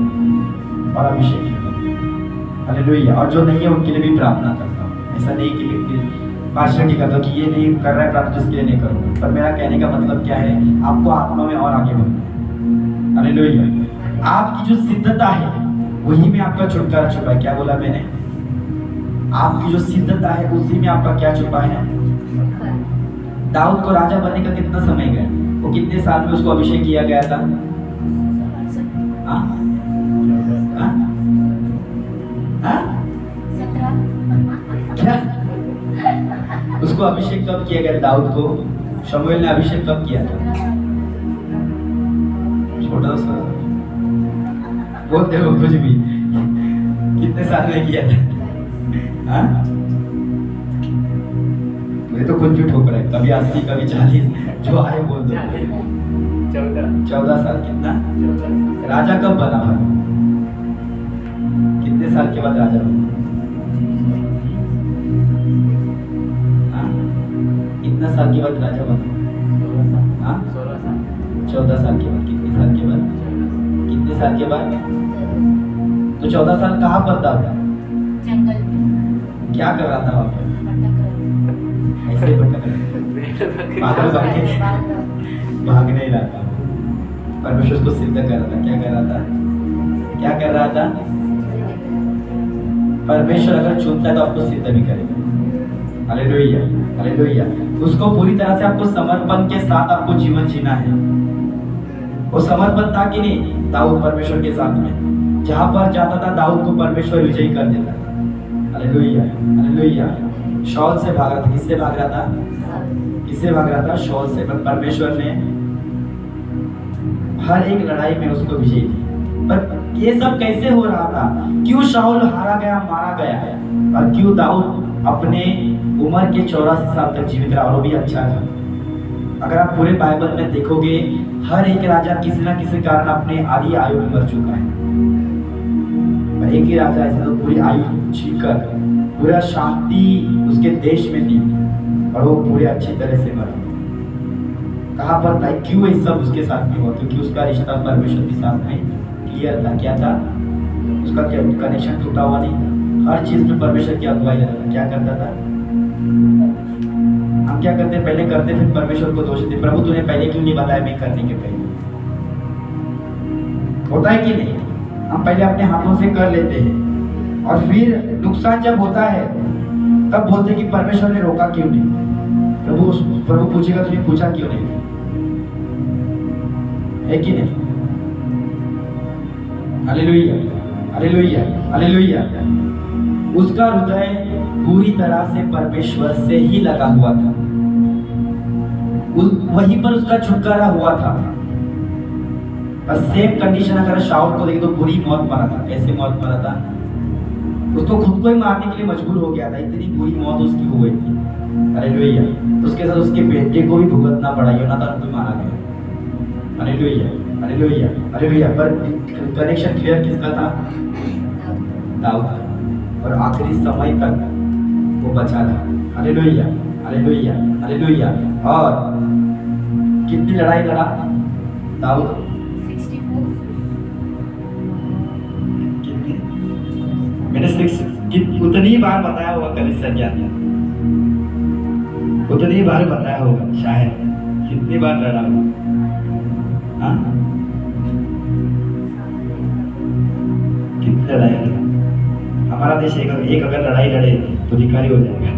और अभिषेक में बन। हालेलुया। और जो नहीं है उनके लिए भी प्रार्थना करता हूँ। ऐसा नहीं कि पार्शलिटी करता हूँ कि ये नहीं कर रहा है प्रार्थना इसके लिए नहीं करूँगा, पर मेरा कहने का मतलब क्या है, आपको आत्मा में और आगे बढ़ना है। हालेलुया। आपकी जो सिद्धता है वही में आपका छुटकारा छुपा है। क्या बोला मैंने? आपकी जो सिद्धता है उसी में आपका क्या छुपा है? दाऊद को राजा बनने का कितना समय गया? वो कितने साल में उसको अभिषेक किया गया था? क्या उसको अभिषेक कब किया गया? दाऊद को शमूएल ने अभिषेक कब किया था? छोटा सा बोलते हो कुछ भी, कितने साल में किया था? हाँ, ये तो कुछ भी ठोक रहा है, कभी 80 कभी 40, जो आए बोल दो। 14 साल। कितना? राजा कब बना भाई? कितने साल के बाद राजा बना? कितना साल के बाद राजा बना? हाँ, 14 साल के बाद। कितने साल के बाद? कितने साल के बाद? तो 14 साल कहाँ पर था? जंगल में। क्या कर रहा था वहाँ पे? ऐसे भटक पागल बन के भाग नहीं रहा था, परमेश्वर को सिद्ध कर रहा था। क्या कर रहा था? क्या कर रहा था? परमेश्वर अगर चुनता है तो आपको सिद्ध भी करेगा। Hallelujah, hallelujah. उसको पूरी तरह से आपको समर्पण के साथ आपको जीवन जीना है। वो समर्पण था कि नहीं दाऊद परमेश्वर के साथ में? जहां पर जाता था दाऊद को परमेश्वर विजयी कर देता था। Hallelujah, hallelujah. शौल से भाग रहा था। किससे भाग रहा था? किससे भाग रहा था? शौल से। पर परमेश्वर ने हर एक लड़ाई में उसको विजयी दी। पर ये सब कैसे हो रहा था? क्यों शाऊल हारा गया, मारा गया, और क्यों दाऊद अपने उम्र के 84 साल तक जीवित रहा, और वो भी अच्छा था? अगर आप पूरे बाइबल में देखोगे, हर एक राजा किसी न किसी कारण अपने आधी आयु में मर चुका है। पर एक ही राजा ऐसा तो पूरी आयु जीकर पूरा शांति उसके देश में थी, और वो पूरे अच्छी तरह से मरा। कहाँ पर था? क्यों ये सब उसके साथ में हुआ? क्योंकि उसका रिश्ता परमेश्वर के साथ में क्लियर था। क्या था? उसका कनेक्शन टूटा हुआ नहीं था। हर चीज में परमेश्वर की अगुवाई लेता था। क्या करता था? हम क्या करते? पहले करते फिर परमेश्वर को दोष देते, प्रभु तूने पहले क्यों नहीं बताया? मैं करने के पहले। होता है कि नहीं? हम पहले अपने हाथों से कर लेते हैं, और फिर नुकसान जब होता है तब बोलते कि परमेश्वर ने रोका क्यों नहीं? प्रभु पूछेगा तूने पूछा क्यों नहीं? है कि नहीं? Hallelujah, hallelujah, hallelujah. उसका हृदय पूरी तरह से परमेश्वर से ही लगा हुआ था। वहीं पर उसका छुटकारा हुआ था। और सेम कंडीशन अगर शाऊल को देखे तो बुरी मौत मरा था। कैसे मौत मरा था? उसको खुद को ही मारने के लिए मजबूर हो गया था, इतनी बुरी मौत उसकी हो गई थी। हालेलुया। उसके साथ उसके बेटे को भी भुगतना पड़ा, योनातान को मारा गया। Hallelujah, hallelujah, hallelujah. पर कनेक्शन क्लियर किसका था? दाऊद का। और आखिरी समय तक वो बचा रहा। Hallelujah, hallelujah, hallelujah. और कितनी लड़ाई लड़ा दाऊद? 64। कितनी? मैंने उतनी बार बताया होगा कलीसिया के अंदर, उतनी बार बताया होगा शायद। कितनी बार लड़ा होगा? हाँ, कितनी लड़ाई लड़ा। हमारा देश एक अगर लड़ाई लड़े तो भिखारी हो जाएगा।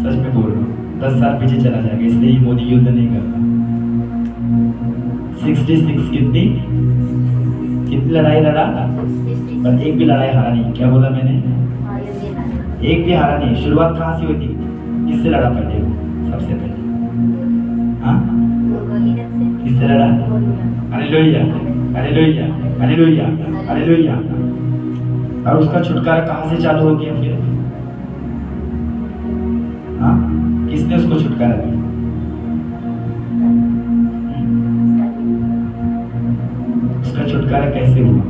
सच में बोल रहा हूँ, 10 साल पीछे चला जाएगा। इसलिए ही मोदी युद्ध नहीं करता। 66 कितनी लड़ाई लड़ा, पर एक भी लड़ाई हारा नहीं। क्या बोला मैंने? एक भी हारा नहीं। शुरुआत कहाँ से हुई थी? किससे लड़ा पहले? सबसे पहले हाँ, किससे लड़ा? Hallelujah, hallelujah, hallelujah, hallelujah. और उसका छुटकारा कहाँ से चालू हो गया फिर? हाँ, किसने उसको छुटकारा दिया? उसका छुटकारा कैसे हुआ?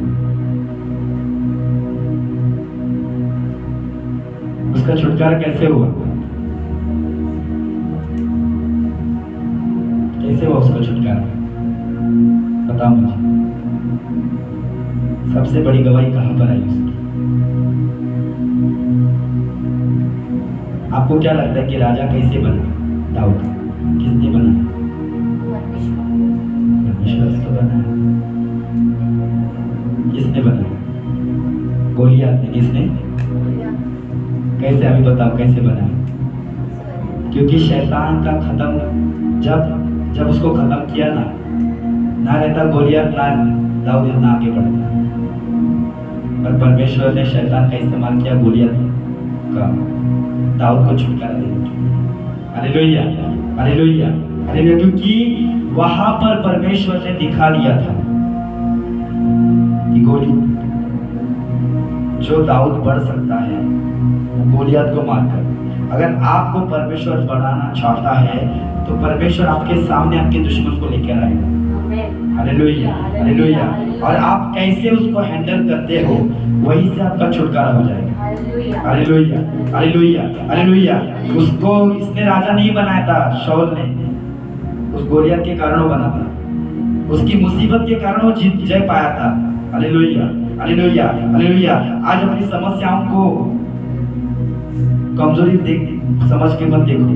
उसका छुटकारा कैसे हुआ? कैसे हुआ उसका छुटकारा? बताओ मुझे। सबसे बड़ी गवाही कहां पर आई उसकी? आपको क्या लगता है कि राजा कैसे बना? दाऊद किसने बनाया? परमेश्वर ने तो बनाया। किसने बनाया? गोलियत ने। किसने? कैसे? अभी बताओ कैसे बनाया? क्योंकि शैतान का खत्म जब उसको खत्म किया ना रहता गोलियत, ना दाऊद इतना आगे बढ़ता। पर परमेश्वर ने शैतान का इस्तेमाल किया गोलियत का, दाऊद को छुटकारा देने। Hallelujah, hallelujah, hallelujah. क्योंकि वहां पर परमेश्वर ने दिखा दिया था कि गोली जो दाऊद बढ़ सकता है वो गोलियत को मारकर। अगर आपको परमेश्वर बढ़ाना चाहता है तो परमेश्वर आपके सामने आपके दुश्मन को लेकर आएगा। Hallelujah, hallelujah. और आप कैसे उसको हैंडल करते हो वहीं से आपका छुटकारा हो जाएगा। Hallelujah, hallelujah, hallelujah. उसको इसने राजा नहीं बनाया था, शाऊल ने। उस गोलियत के कारण वो बना था। उसकी मुसीबत के कारण वो जीत जय पाया था। Hallelujah, hallelujah, hallelujah. आज अपनी समस्याओं को कमजोरी देख समझ के मत देखो,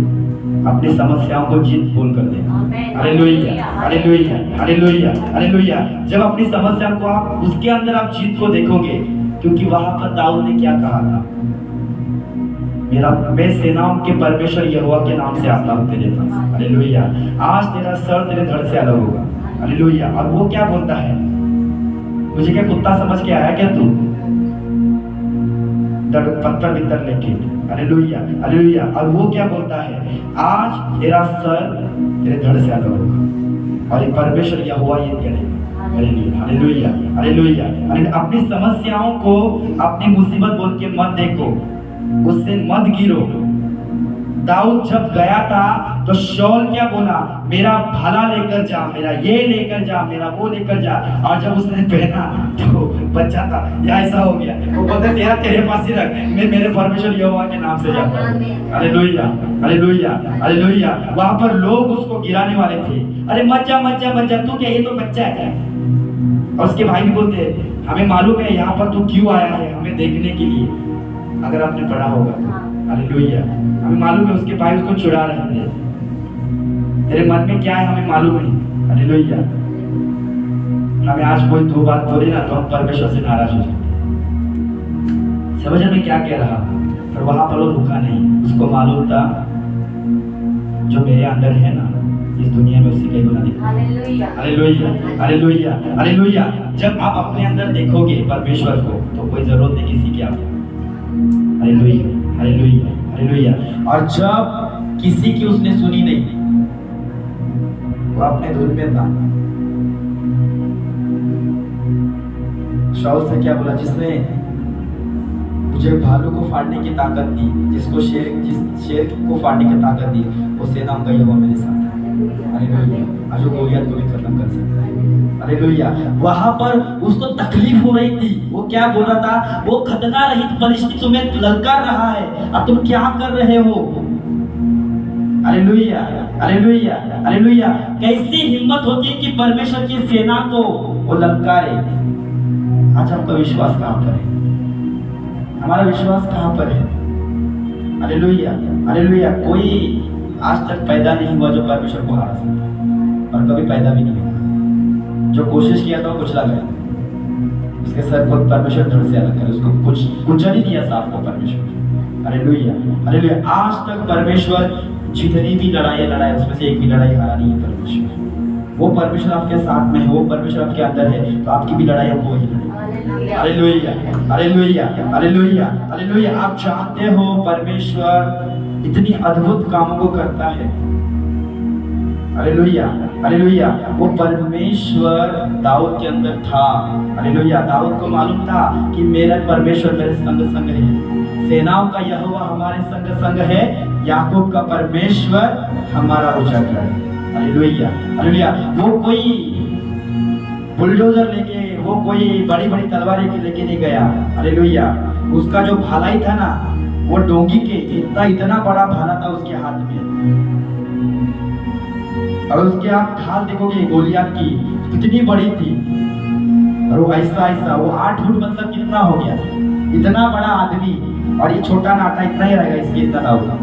अपनी समस्याओं को जीत बोल कर देखो। Hallelujah, hallelujah, hallelujah, hallelujah. जब अपनी समस्या को आप उसके अंदर आप जीत को देखोगे, क्योंकि वहां पर दाऊद ने क्या कहा था? मैं सेनाओं के परमेश्वर यहोवा के नाम से आता हूं तेरे पास। हालेलुया। आज तेरा सर तेरे धड़ से अलग होगा। हालेलुया। और वो क्या बोलता है? मुझे क्या कुत्ता समझ के आया क्या तू? पत्थर बित्तर लेके। Hallelujah, hallelujah. और वो क्या बोलता है? आज तेरा सर तेरे धड़ से अलग होगा और ये परमेश्वर यहोवा ये करेगा। Hallelujah, hallelujah, hallelujah. अपनी समस्याओं को अपनी मुसीबत बोल के मत देखो, उससे मत गिरो। दाऊद जब गया था तो शाऊल क्या बोला? मेरा भाला लेकर जा, मेरा ये लेकर जा, मेरा वो लेकर जा। और जब उसने पहना तो बच्चा था या ऐसा हो गया, वो बोलते तेरा तेरे पास ही रख, मैं मेरे परमेश्वर यहोवा के नाम से जाता हूं। Hallelujah, hallelujah, hallelujah. वहां पर लोग उसको गिराने वाले थे। अरे मत जा, मत जा, मत जा, तू क्या ये तो बच्चा है। और उसके भाई भी बोलते हमें मालूम है यहाँ पर तू क्यों आया है, हमें देखने के लिए। अगर आपने पढ़ा होगा, हालेलुया, हमें मालूम है उसके भाई उसको चुरा रहे थे। तेरे मन में क्या है हमें मालूम है। हालेलुया। हमें आज कोई दो बात बोले ना तो हम परमेश्वर से नाराज हो जाते। समझ में क्या कह रहा? पर वहां पर वो रुका नहीं। उसको मालूम था जो मेरे अंदर है ना इस दुनिया में उसी का ही गुना दिखा। Hallelujah, hallelujah, hallelujah. जब आप अपने अंदर देखोगे परमेश्वर को तो कोई जरूरत नहीं किसी की आपको। Hallelujah, hallelujah, hallelujah. और जब किसी की उसने सुनी नहीं, वो अपने धुन में था। शाऊल से क्या बोला? जिसने मुझे भालू को फाड़ने की ताकत दी, जिस शेर को फाड़ने की ताकत दी, वो सेनाओं का यहोवा मेरे साथ है। हालेलुया। आज वो गोलियत को भी खत्म कर सकता है। हालेलुया। वहां पर उसको तकलीफ हो रही थी। वो क्या बोल रहा था? वो खतना रहित फलिश्ती तुम्हें ललकार रहा है और तुम क्या कर रहे हो? Hallelujah, hallelujah, hallelujah. कैसी हिम्मत होती है कि परमेश्वर की सेना को वो ललकारे। आज आपका विश्वास कहां पर है? हमारा विश्वास कहां पर है? Hallelujah, hallelujah. कोई आज तक पैदा नहीं हुआ जो परमेश्वर को हारा सकता। और और कभी पैदा भी नहीं होगा। जो कोशिश किया था वो कुचला गया, उसके सर को परमेश्वर धड़ से अलग करे, उसको कुछ कुचल ही दिया सांप को परमेश्वर। Hallelujah, hallelujah. आज तक परमेश्वर जितनी भी लड़ाई लड़ाई उसमें से एक भी लड़ाई हारा नहीं है परमेश्वर। वो परमेश्वर आपके साथ में है, वो परमेश्वर आपके अंदर है, तो आपकी भी लड़ाई वो ही लड़ेगा। Hallelujah, hallelujah, hallelujah, hallelujah. आप जानते हो परमेश्वर इतनी अद्भुत कामों को करता है। Hallelujah, hallelujah. वो परमेश्वर दाऊद के अंदर था। हालेलुया। दाऊद को मालूम था कि मेरा परमेश्वर मेरे संग संग है, सेनाओं का यहोवा हमारे संग संग है, याकूब का परमेश्वर हमारा उजागर है। Hallelujah, hallelujah. वो कोई बुलडोजर लेके, वो कोई बड़ी बड़ी तलवार लेके नहीं गया। हालेलुया। उसका जो भाला ही था ना, वो डोंगी के इतना बड़ा भाला था उसके हाथ में, और उसके आप ढाल देखोगे गोलियात की कितनी बड़ी थी, और वो ऐसा ऐसा, वो 8 फुट मतलब कितना हो गया, इतना बड़ा आदमी, और ये छोटा नाटा इतना ही रहेगा, इसके इतना होगा,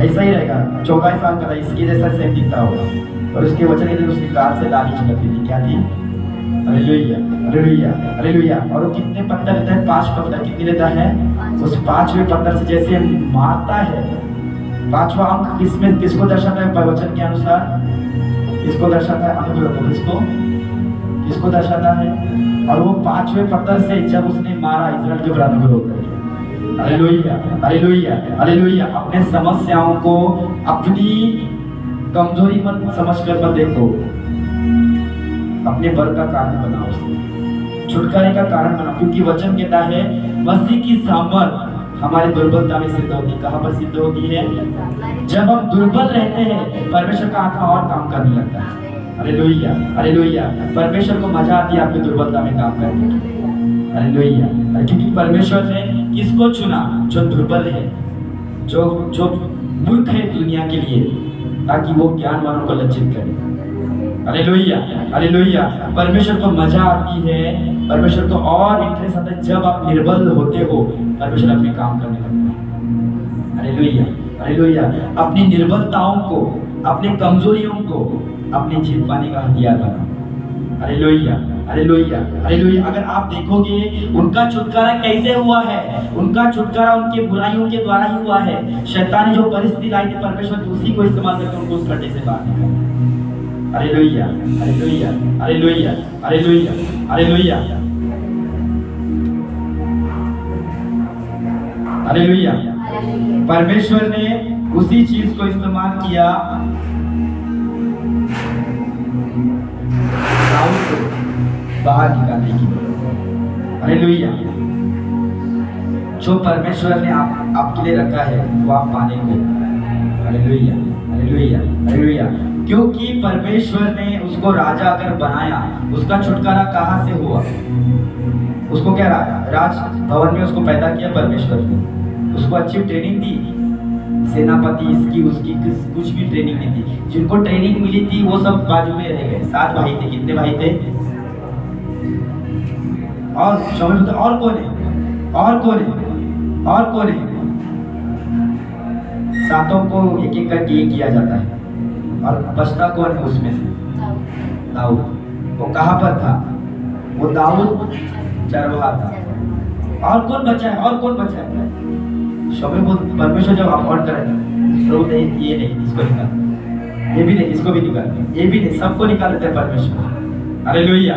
ऐसा ही रहेगा, 14 साल का था, इसके जैसा सेम दिखता होगा। और उसके वचन के दिन उसकी गाल से लाली चिपकती थी, क्या थी? Hallelujah, hallelujah, hallelujah. और वो कितने पत्थर लेता है? 5 पत्थर। कितने लेता है? उस 5वें पत्थर से जैसे मारता है, 5वां अंक किसमें किसको दर्शाता है? वचन के अनुसार किसको दर्शाता है? किसको किसको दर्शाता है? और वो 5वें पत्थर से जब उसने मारा, इस्राएल के ऊपर अनुग्रह होता है। Hallelujah, hallelujah, hallelujah. अपने समस्याओं को अपनी कमजोरी मत समझकर मत देखो, अपने बल का कारण बनाओ, छुटकारे का कारण बनाओ, क्योंकि वचन कहता है मसीह की सामर्थ हमारी दुर्बलता में सिद्ध होती है। कहाँ पर सिद्ध होती है? जब हम दुर्बल रहते हैं, परमेश्वर का आत्मा और काम करने लगता है। Hallelujah, hallelujah. परमेश्वर को मजा आती है आपकी दुर्बलता में काम करने की। हालेलुया। क्योंकि परमेश्वर ने किसको चुना? जो दुर्बल है, जो मूर्ख है दुनिया के लिए, ताकि वो ज्ञानवानों को लज्जित करे। Hallelujah, hallelujah. परमेश्वर को मजा आती है, परमेश्वर को और इंटरेस्ट आता है जब आप निर्बल होते हो, परमेश्वर अपने काम करने लगता है। Hallelujah, hallelujah. अपनी निर्बलताओं को, अपनी कमजोरियों को अपनी जीत पाने का हथियार बनाओ। Hallelujah, hallelujah, hallelujah. अगर आप देखोगे उनका छुटकारा कैसे हुआ है, उनका छुटकारा उनके बुराइयों के द्वारा ही हुआ है। शैतान ने जो परिस्थिति लाई थी, परमेश्वर उसी को इस्तेमाल करके उनको उस गड्ढे से बाहर निकाला। Hallelujah, hallelujah, hallelujah, hallelujah, hallelujah, hallelujah. परमेश्वर ने उसी चीज को इस्तेमाल किया दाऊद को बाहर निकालने की। हालेलुया। जो परमेश्वर ने आपके लिए रखा है वो आप पाने को। Hallelujah, hallelujah, hallelujah. क्योंकि परमेश्वर ने उसको राजा अगर बनाया, उसका छुटकारा कहाँ से हुआ? उसको क्या राज भवन में उसको पैदा किया परमेश्वर ने, उसको अच्छी ट्रेनिंग दी, सेनापति इसकी उसकी कुछ भी ट्रेनिंग नहीं थी। जिनको ट्रेनिंग मिली थी वो सब बाजू में रह गए। 7 भाई थे। कितने भाई थे? और कौन है? और कौन है? और कौन है? 7 को एक एक करके ये किया जाता है, और बचता कौन है उसमें से? दाऊद। वो कहाँ पर था? वो दाऊद चरवाहा था। और कौन बचा है? और कौन बचा है? शौबे को परमेश्वर जब अपॉइंट करे, प्रभु ने ये नहीं, इसको निकाल, ये भी नहीं, इसको भी निकाल, ये भी नहीं, सबको निकाल देते हैं परमेश्वर। Hallelujah,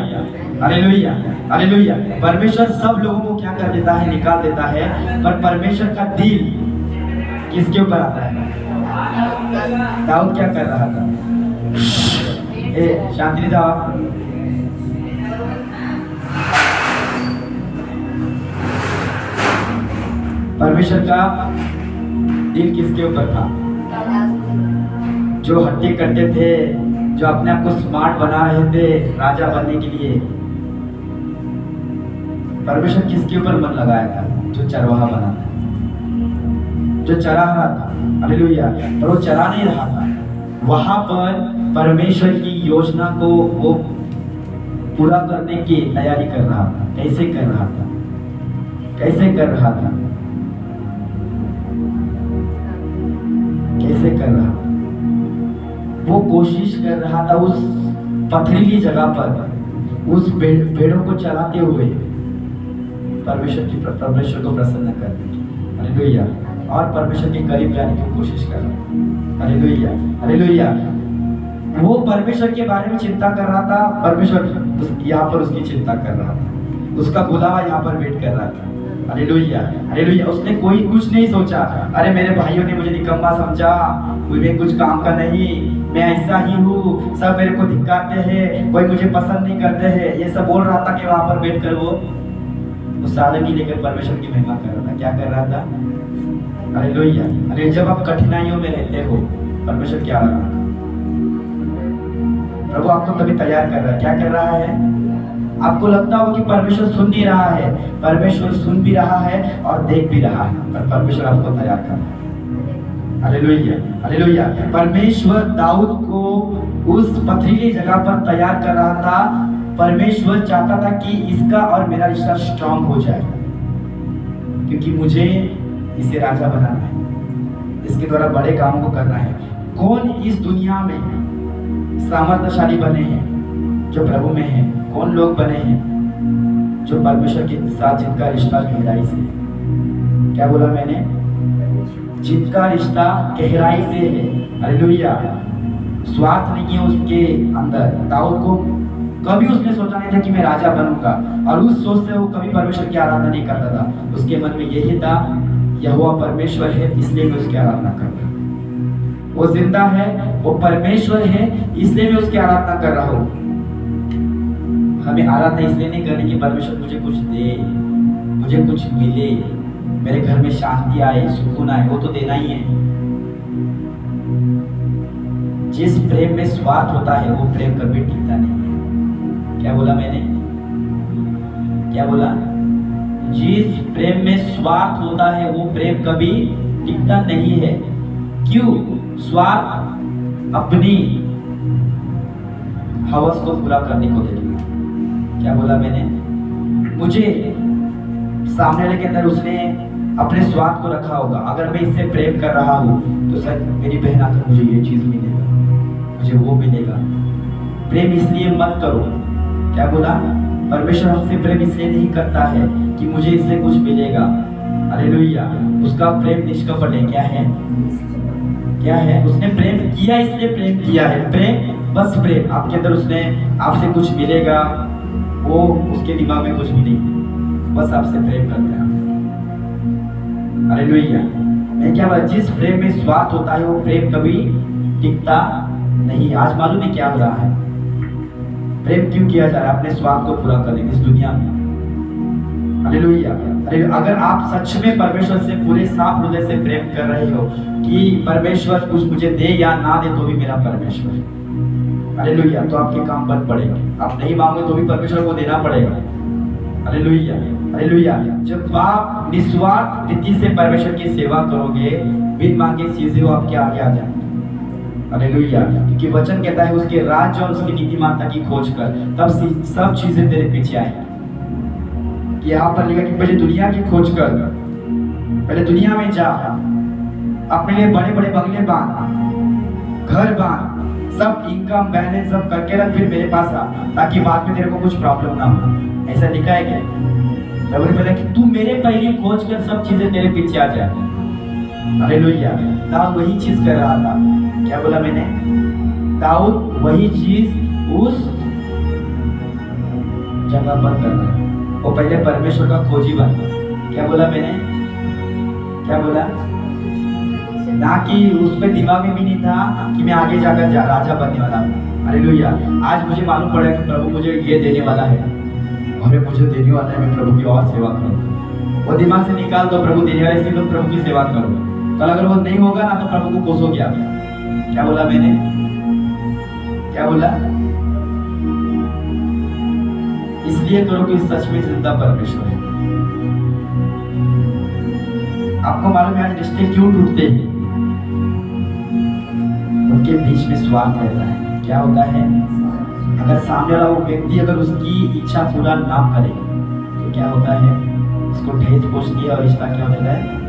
hallelujah, hallelujah. परमेश्वर सब लोगों को क्या कर देता है? निकाल देता है। पर परमेश्वर का दिल किसके ऊपर आता है? दाऊद क्या कर रहा था? शांति था। परमेश्वर का दिल किसके ऊपर था? जो हट्टे कट्टे थे, जो अपने आप को स्मार्ट बना रहे थे राजा बनने के लिए, परमेश्वर किसके ऊपर मन लगाया था? जो चरवाहा बना था, जो चरा रहा था। हालेलुया। पर वो चरा नहीं रहा था, वहां पर परमेश्वर की योजना को वो पूरा करने की तैयारी कर रहा था। कैसे कर रहा था? कैसे कर रहा था? कैसे कर रहा? वो कोशिश कर रहा था उस पथरीली जगह पर उस भेड़ों को चलाते हुए परमेश्वर को प्रसन्न करने की, हालेलुया, और परमेश्वर के करीब जाने की कोशिश कर रहा था। Hallelujah, hallelujah. वो परमेश्वर के बारे में चिंता कर रहा था, परमेश्वर यहाँ पर उसकी चिंता कर रहा था, उसका बुलावा यहाँ पर वेट कर रहा था। Hallelujah, hallelujah. उसने कोई कुछ नहीं सोचा, अरे मेरे भाइयों ने मुझे निकम्मा समझा, मुझे कुछ काम का नहीं, मैं ऐसा ही हूँ, सब मेरे को धिक्कारते हैं, कोई मुझे पसंद नहीं करते हैं, ये सब बोल रहा था कि वहां पर बैठ कर वो सादगी लेकर परमेश्वर की महिमा कर रहा था। क्या कर रहा था? हालेलुया। अरे जब आप कठिनाइयों में रहते हो, परमेश्वर की आराधना करो। प्रभु आपको तभी तैयार कर रहा है। क्या कर रहा है? आपको लगता हो कि परमेश्वर सुन नहीं रहा है, परमेश्वर सुन भी रहा है और देख भी रहा है, पर परमेश्वर आपको तैयार कर रहा है। Hallelujah, hallelujah. परमेश्वर दाऊद को उस पथरीली जगह पर तैयार कर रहा था। परमेश्वर चाहता था कि इसका और मेरा रिश्ता स्ट्रांग हो जाए, क्योंकि मुझे इसे राजा बनाना है, इसके द्वारा बड़े कामों को करना है। कौन इस दुनिया में सामर्थ्यशाली बने हैं जो प्रभु में हैं? कौन लोग बने हैं जो परमेश्वर के साथ जिनका रिश्ता गहराई से है? क्या बोला मैंने? जिनका रिश्ता गहराई से है। हालेलुया। स्वार्थ नहीं है उसके अंदर। दाऊद को कभी उसने सोचा नहीं था कि मैं राजा बनूंगा, और उस सोच से वो कभी परमेश्वर की आराधना नहीं करता था। उसके मन में यही था, यहोवा परमेश्वर है, इसलिए मैं उसकी आराधना करूंगा। वो जिंदा है, वो परमेश्वर है, इसलिए मैं उसकी आराधना कर रहा हूँ। हमें आराधना इसलिए नहीं करनी कि परमेश्वर मुझे कुछ दे, मुझे कुछ मिले, मेरे घर में शांति आए, सुकून आए, वो तो देना ही है। जिस प्रेम में स्वार्थ होता है वो प्रेम कभी टिकता नहीं है। क्या बोला मैंने? क्या बोला? जिस प्रेम में स्वार्थ होता है वो प्रेम कभी टिकता नहीं है। क्यों? स्वार्थ अपनी हवस को पूरा करने को देखेगा। क्या बोला मैंने? मुझे सामने वाले के अंदर उसने अपने स्वार्थ को रखा होगा। अगर मैं इससे प्रेम कर रहा हूँ तो सर मेरी बहन आकर मुझे ये चीज मिलेगा, मुझे वो मिलेगा। प्रेम इसलिए मत करो। क्या बोला? परमेश्वर हमसे प्रेम इसलिए नहीं करता है कि मुझे इससे कुछ मिलेगा। हालेलुया। उसका प्रेम निष्कपट है। क्या है? क्या है? उसने प्रेम किया, इसलिए प्रेम किया है। प्रेम, बस प्रेम। आपके अंदर उसने आपसे कुछ मिलेगा, वो उसके दिमाग में कुछ भी नहीं, बस आपसे प्रेम करता है। हालेलुया। मैं क्या बोला? जिस प्रेम में स्वार्थ होता है वो प्रेम कभी टिकता नहीं। आज मालूम है क्या हो रहा है? प्रेम क्यों किया जा रहा है? अपने स्वार्थ को पूरा करने इस दुनिया में। हालेलुया। अगर आप सच में परमेश्वर से पूरे साफ हृदय से प्रेम कर रहे हो कि परमेश्वर कुछ मुझे दे या ना दे तो भी मेरा परमेश्वर, हालेलुया, तो आपके काम बन पड़ेंगे। आप नहीं मांगोगे तो भी परमेश्वर को देना पड़ेगा। Hallelujah, hallelujah. जब आप निस्वार्थ रीति से परमेश्वर की सेवा करोगे, बिन मांगे चीजें वो आपके आगे आ जाएंगी। हालेलुया। क्योंकि वचन कहता है उसके राज्य और उसकी नीतिमानता की खोज कर, तब सब चीजें तेरे पीछे आएंगी। यहाँ पर लिखा कि पहले दुनिया की खोज कर, पहले दुनिया में जा, अपने लिए बड़े बड़े बंगले बांध, घर बांध, सब इनकम बैलेंस सब करके रख, फिर मेरे पास आ, ताकि बाद में तेरे को कुछ प्रॉब्लम ना हो। ऐसा लिखा है क्या? प्रभु ने बोला कि तू मेरे पहले खोज कर, सब चीजें तेरे पीछे आ जाए। हालेलुया। दाऊद वही चीज कर रहा था। क्या बोला मैंने? दाऊद वही चीज उस जगह पर कर रहा है। वो पहले परमेश्वर का खोजी बना। क्या बोला मैंने? क्या बोला? ना कि उस पे दिमाग में भी नहीं था कि मैं आगे जाकर राजा बनने वाला हूँ। हालेलुया। आज मुझे मालूम पड़ा कि प्रभु मुझे ये देने वाला है, और मुझे देने वाला है, मैं प्रभु की और सेवा करूँ। वो दिमाग से निकाल दो, प्रभु देने वाले, इसलिए प्रभु की सेवा करो। कल अगर वो नहीं होगा ना तो प्रभु को कोसोगे आप। क्या बोला मैंने? क्या बोला? इसलिए करो कि सच में जिंदा परमेश्वर है। आपको मालूम है आज रिश्ते क्यों टूटते हैं? उनके बीच में स्वार्थ रहता है। क्या होता है? अगर सामने वाला वो व्यक्ति अगर उसकी इच्छा पूरा ना करे तो क्या होता है? उसको ठेस पहुंचती है और रिश्ता क्या हो जाता है?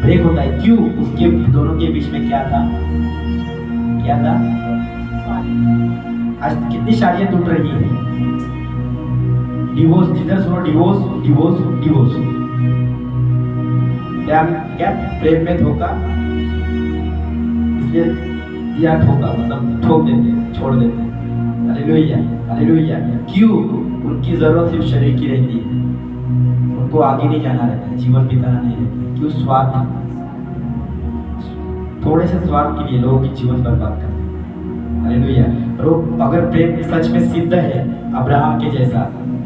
ब्रेक होता है। क्यों? उसके दोनों के बीच में क्या था? क्या था? आज कितनी शादियां टूट रही है, डिवोर्स, जिधर सुनो डिवोर्स डिवोर्स डिवोर्स। क्या क्या प्रेम में धोखा, इसलिए या ठोका मतलब ठोक देते, छोड़ देते। Hallelujah hallelujah. क्यों? उनकी जरूरत सिर्फ शरीर की रहती है, उनको आगे नहीं जाना रहता है, जीवन बिताना नहीं रहता है। क्यों? स्वार्थ, थोड़े से स्वार्थ के लिए लोगों की जीवन बर्बाद करते हैं। हालेलुया। और अगर प्रेम सच में सिद्ध है अब्राहम के जैसा,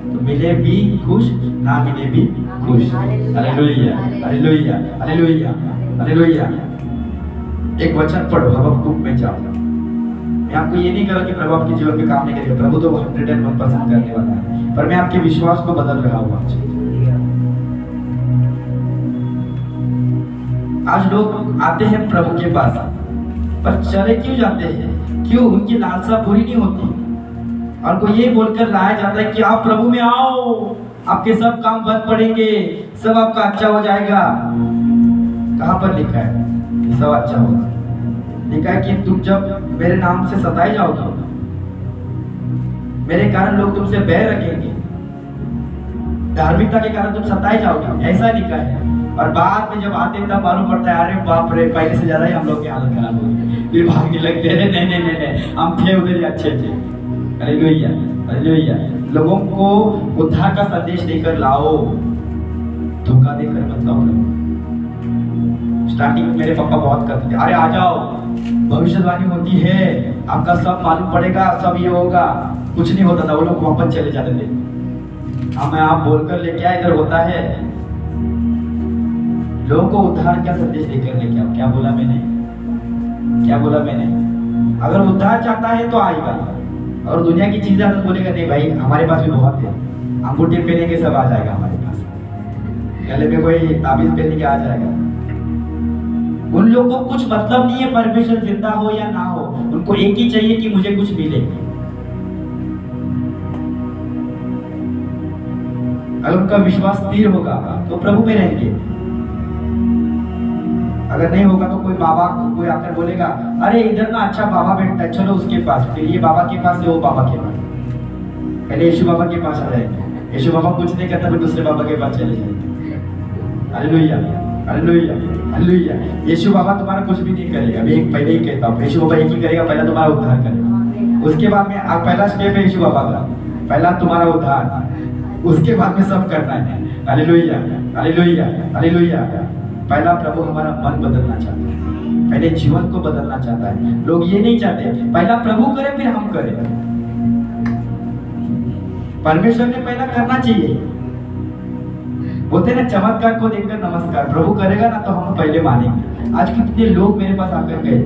तो मिले भी खुश, ना मिले भी खुश। Hallelujah hallelujah hallelujah hallelujah. एक वचन पढ़ो, हबक्कुक में जाओ। मैं आपको ये नहीं कह रहा कि प्रभु आपके जीवन में काम नहीं करेगा, प्रभु तो 101% करने वाला है, पर मैं आपके विश्वास को बदल रहा हूँ आज लोग आते हैं प्रभु के पास, पर चले क्यों जाते हैं? क्यों? उनकी लालसा पूरी नहीं होती, और को ये बोलकर लाया जाता है कि आप प्रभु में आओ, आपके सब काम बंद पड़ेंगे, सब आपका अच्छा हो जाएगा। कहाँ पर लिखा है सब अच्छा होगा? लिखा है कि तुम जब मेरे नाम से सताए जाओगे, मेरे कारण लोग तुमसे बैर रखेंगे, धार्मिकता के कारण तुम सताए जाओगे, ऐसा लिखा है। और बाद में जब आते तब मालूम पड़ता है अरे बाप रे, पहले से ज्यादा ही हम लोग की हालत खराब हो गई, फिर भागने लगते हैं। नहीं नहीं नहीं नहीं, हम थे उधर ही अच्छे थे। Hallelujah hallelujah. लोगों को उद्धार का संदेश देकर लाओ, धोखा देकर मत लाओ। स्टार्टिंग में मेरे पापा बहुत करते थे, अरे आ जाओ, भविष्यवाणी होती है, आपका सब मालूम पड़ेगा, सब ये होगा। कुछ नहीं होता था, वो लोग वापस चले जाते थे। हमें आप बोलकर ले, क्या इधर होता है? लोगों को उद्धार का संदेश देकर लेके आओ। क्या बोला मैंने? क्या बोला मैंने? अगर उद्धार चाहता है तो आएगा, और दुनिया की चीजें तो बोलेगा नहीं भाई हमारे पास भी बहुत है, अंगूठी पहनेंगे सब आ जाएगा हमारे पास, गले में कोई ताबीज पहन के आ जाएगा। उन लोगों को कुछ मतलब नहीं है परमेश्वर जिंदा हो या ना हो, उनको एक ही चाहिए कि मुझे कुछ मिले। अगर उनका विश्वास स्थिर होगा तो प्रभु में रहेंगे, अगर नहीं होगा तो कोई बाबा, कोई आकर बोलेगा अरे इधर ना अच्छा बाबा बैठता है, चलो उसके पास, फिर ये बाबा के पास से वो बाबा के पास, पहले यीशु बाबा के पास आ जाएंगे, यीशु बाबा कुछ नहीं करता, फिर दूसरे बाबा के पास चले जाएंगे। Hallelujah hallelujah hallelujah. यीशु बाबा तुम्हारा कुछ भी नहीं करेगा, मैं एक पहले ही कहता हूँ, यीशु बाबा एक ही करेगा, पहला तुम्हारा उद्धार करेगा, उसके बाद में पहला स्टेप है यीशु बाबा का, पहला तुम्हारा उद्धार, उसके बाद में सब करना है। Hallelujah hallelujah hallelujah. पहला प्रभु हमारा मन बदलना चाहता है, पहले जीवन को बदलना चाहता है। लोग ये नहीं चाहते पहला प्रभु करे फिर हम करें। परमेश्वर ने पहला करना चाहिए। बोलते ना चमत्कार को देखकर नमस्कार, प्रभु करेगा ना तो हम पहले मानेंगे। आज कितने लोग मेरे पास आकर गए,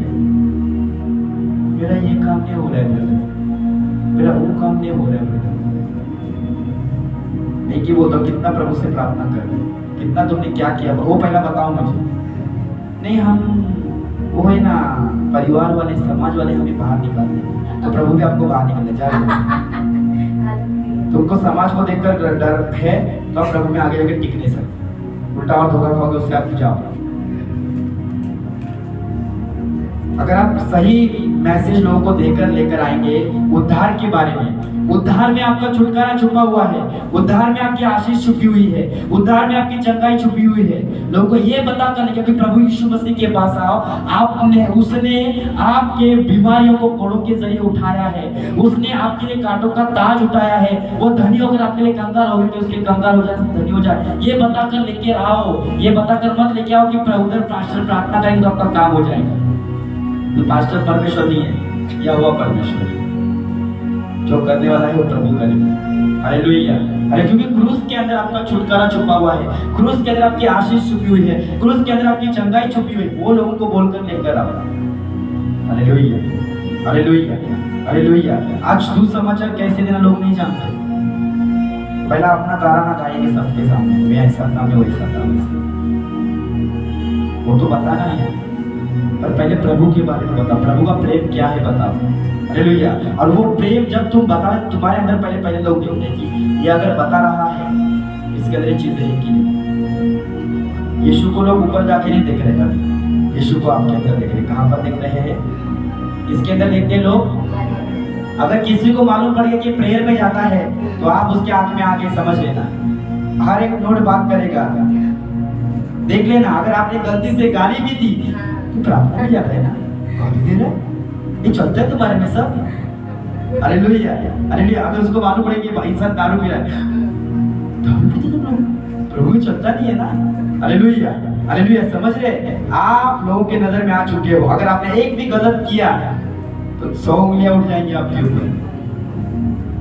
मेरा ये काम नहीं हो रहा है ब्रदर, मेरा वो काम नहीं हो रहा है ब्रदर। नहीं कि वो तो कितना प्रभु से प्रार्थना कर रहे, कितना तुमने क्या किया, वो पहला बताओ मुझे। नहीं हम वो है ना परिवार वाले, समाज वाले हमें बाहर निकालते, तो प्रभु भी आपको बाहर निकालने जाए। तुमको समाज को देखकर डर है तो आप प्रभु में आगे जाकर टिक नहीं सकते, उल्टा और धोखा खाओगे, उससे आप जाओ। अगर आप सही मैसेज लोगों को देकर लेकर आएंगे उद्धार के बारे में, उद्धार में आपका छुटकारा छुपा हुआ है, उद्धार में आपकी आशीष छुपी हुई है, उद्धार में आपकी चंगाई छुपी हुई है, लोगों को ये बता कर कि प्रभु यीशु मसीह के पास आओ, आपने उसने आपके बीमारियों को कोड़ों के जरिए उठाया है, उसने आपके लिए कांटों का ताज उठाया है, वो धनी होकर आपके लिए कंगाल हो गए, उसके कंगाल हो जाए धनी हो जाए। ये बताकर लेके आओ, ये बताकर मत लेके आओ कि उधर पास्टर प्रार्थना करेंगे तो आपका काम हो जाएगा। तो पास्टर परमेश्वर नहीं है, या हुआ परमेश्वर, जो करने वाला है वो प्रभु करेगा। हालेलुया। अरे क्योंकि क्रूस के अंदर आपका छुटकारा छुपा हुआ है, क्रूस के अंदर आपकी आशीष छुपी हुई है, क्रूस के अंदर आपकी चंगाई छुपी हुई है, वो लोगों को बोलकर लेकर आओ। Hallelujah hallelujah hallelujah. आज सुसमाचार कैसे देना लोग नहीं जानते, पहला अपना ताराना गाएंगे सबके सामने, मैं ऐसा था, मैं वैसा था, वो तो बताना है, पर पहले प्रभु के बारे में बताओ, प्रभु का प्रेम क्या है बताओ। हालेलुया। और वो प्रेम जब तुम बता, तुम्हारे अंदर पहले लोग देखते हैं कि ये अगर बता रहा है इसके अंदर चीजें है कि नहीं। यीशु को लोग ऊपर जाके नहीं देख रहे हैं, यीशु को आपके अंदर देख रहे हैं। कहाँ पर देख रहे हैं? इसके अंदर देखते हैं लोग अगर किसी को मालूम पड़ गया कि प्रेयर में जाता है तो आप उसके आंख में आके समझ लेना, हर एक नोट बात करेगा। देख लेना, अगर आपने गलती से गाली भी दी तो प्रार्थना में जाता है ना, गाली दे रहा है, ये चलता है तुम्हारे में सब। Hallelujah, hallelujah. अगर उसको मालूम पड़े कि भाई इंसान दारू पी रहा है, दारू पीते तुम लोग, प्रभु में चलता नहीं है ना। Hallelujah, hallelujah. समझ रहे, आप लोगों के नजर में आ चुके हो। अगर आपने एक भी गलत किया तो 100 उंगलियां उठ जाएंगी आपके ऊपर,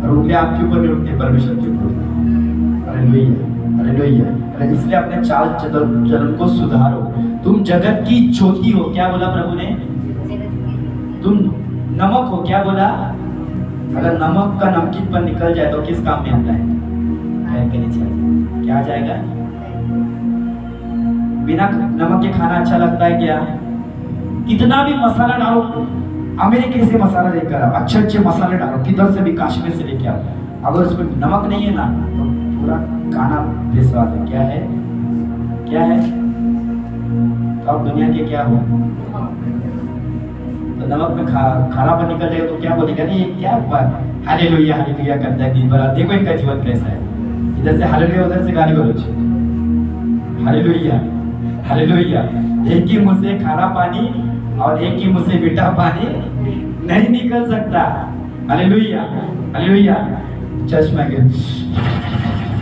और उंगलियां आपके ऊपर नहीं उठती, परमेश्वर के ऊपर। Hallelujah, hallelujah. इसलिए अपने चाल चलन को सुधारो। तुम जगत की ज्योति हो, क्या बोला प्रभु ने? तुम नमक हो, क्या बोला? अगर नमक का नमकीनपन निकल जाए तो किस काम में आता है? क्या आ जाएगा? बिना नमक के खाना अच्छा लगता है क्या? कितना भी मसाला डालो, अमेरिका से मसाला लेकर आओ, अच्छे अच्छे मसाले डालो, किधर से भी, कश्मीर से लेके आओ, अगर उसमें नमक नहीं है ना तो पूरा खाना बेस्वाद है। क्या है? क्या है? तो आप दुनिया के क्या हो? तो नमक में खारापन निकल जाएगा तो क्या बोलेगा? नहीं, ये क्या हुआ? हालेलुया, हालेलुया करता है दिन भर। देखो इनका जीवन कैसा है, इधर से हालेलुया, उधर से गाली गलौज। Hallelujah, hallelujah. एक ही मुंह से खारा पानी और एक ही मुंह से मीठा पानी नहीं निकल सकता। Hallelujah, hallelujah. चर्च में गए,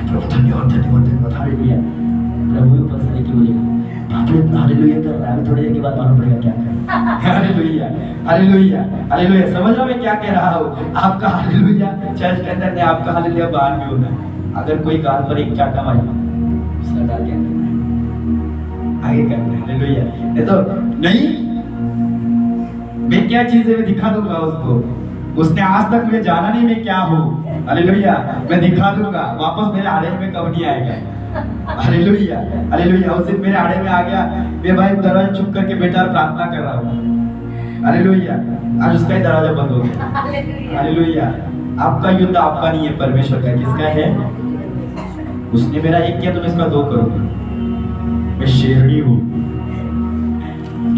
धन्यवाद, धन्यवाद, धन्यवाद, हालेलुया। प्रभु ऊपर से लेके बोलेगा, बाप रे इतना हालेलुया कर रहा है, थोड़ी देर के बाद मालूम पड़ेगा क्या कर। Hallelujah, hallelujah, hallelujah. समझ रहा मैं क्या कह रहा हूँ? आपका हालेलुया चर्च के अंदर नहीं, आपका हालेलुया बाहर भी होना है। अगर कोई गाल पर एक चाटा मारे, उसका डाल क्या करना है? आगे करना है। हालेलुया। नहीं तो नहीं, मैं क्या चीज है मैं दिखा दूंगा उसको। उसने आज तक मुझे जाना नहीं मैं क्या हूँ। हालेलुया। मैं दिखा दूंगा, वापस मेरे आड़े में कब नहीं आएगा। Hallelujah, hallelujah. उस दिन मेरे आड़े में आ गया, मैं भाई दरवाजा चुप करके बैठा और प्रार्थना कर रहा हूँ। हालेलुया। आज उसका ही दरवाजा बंद हो गया। हालेलुया। आपका युद्ध आपका नहीं है, परमेश्वर का। किसका है? उसने मेरा एक किया तो मैं इसका 2 करूंगा। मैं शेरनी हूँ।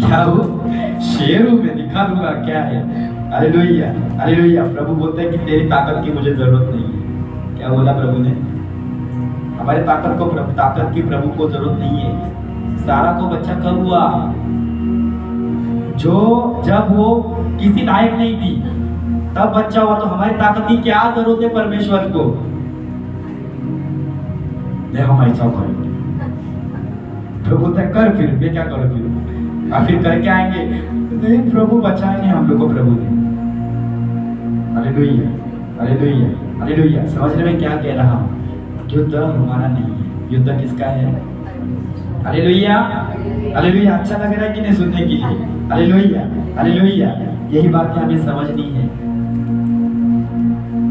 क्या हूँ? शेर हूँ, मैं दिखा दूंगा क्या है। Hallelujah, hallelujah. प्रभु बोलते हैं कि तेरी ताकत की मुझे जरूरत नहीं है। क्या बोला प्रभु ने? हमारे ताकत की प्रभु को जरूरत नहीं है। सारा को बच्चा कब हुआ? जब वो किसी लायक नहीं थी तब बच्चा हुआ। तो हमारी ताकत की क्या जरूरत है परमेश्वर को? देखो हमारी चौक प्रभु तक कर, फिर मैं क्या करूं? फिर और फिर करके आएंगे, नहीं प्रभु बचाए नहीं हम लोग को प्रभु ने। Hallelujah, hallelujah, hallelujah. समझ रहे मैं क्या कह रहा हूँ? युद्ध हमारा नहीं है, युद्ध किसका है? Hallelujah, hallelujah. अच्छा लग रहा है कि नहीं सुनने के लिए? Hallelujah, hallelujah. यही बात हमें समझनी है।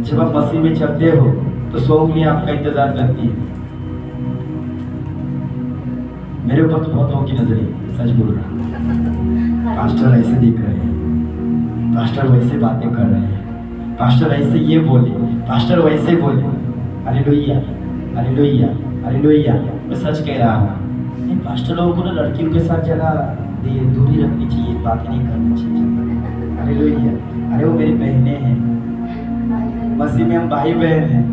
जब आप मसीह में चलते हो तो 100 उंगलियां आपका इंतजार करती है। मेरे ऊपर तो बहुत की नजरें, सच बोल रहा। पास्टर ऐसे दिख रहे हैं, पास्टर वैसे बातें कर रहे हैं, पास्टर ऐसे ये बोले, पास्टर वैसे बोले। Hallelujah, hallelujah, hallelujah. मैं सच कह रहा हूँ, पास्टर लोगों को ना लड़कियों के साथ जरा दूरी रखनी चाहिए, बातें नहीं करनी चाहिए। हालेलुया। अरे वो मेरी बहनें हैं, मसीह में हम भाई बहन हैं।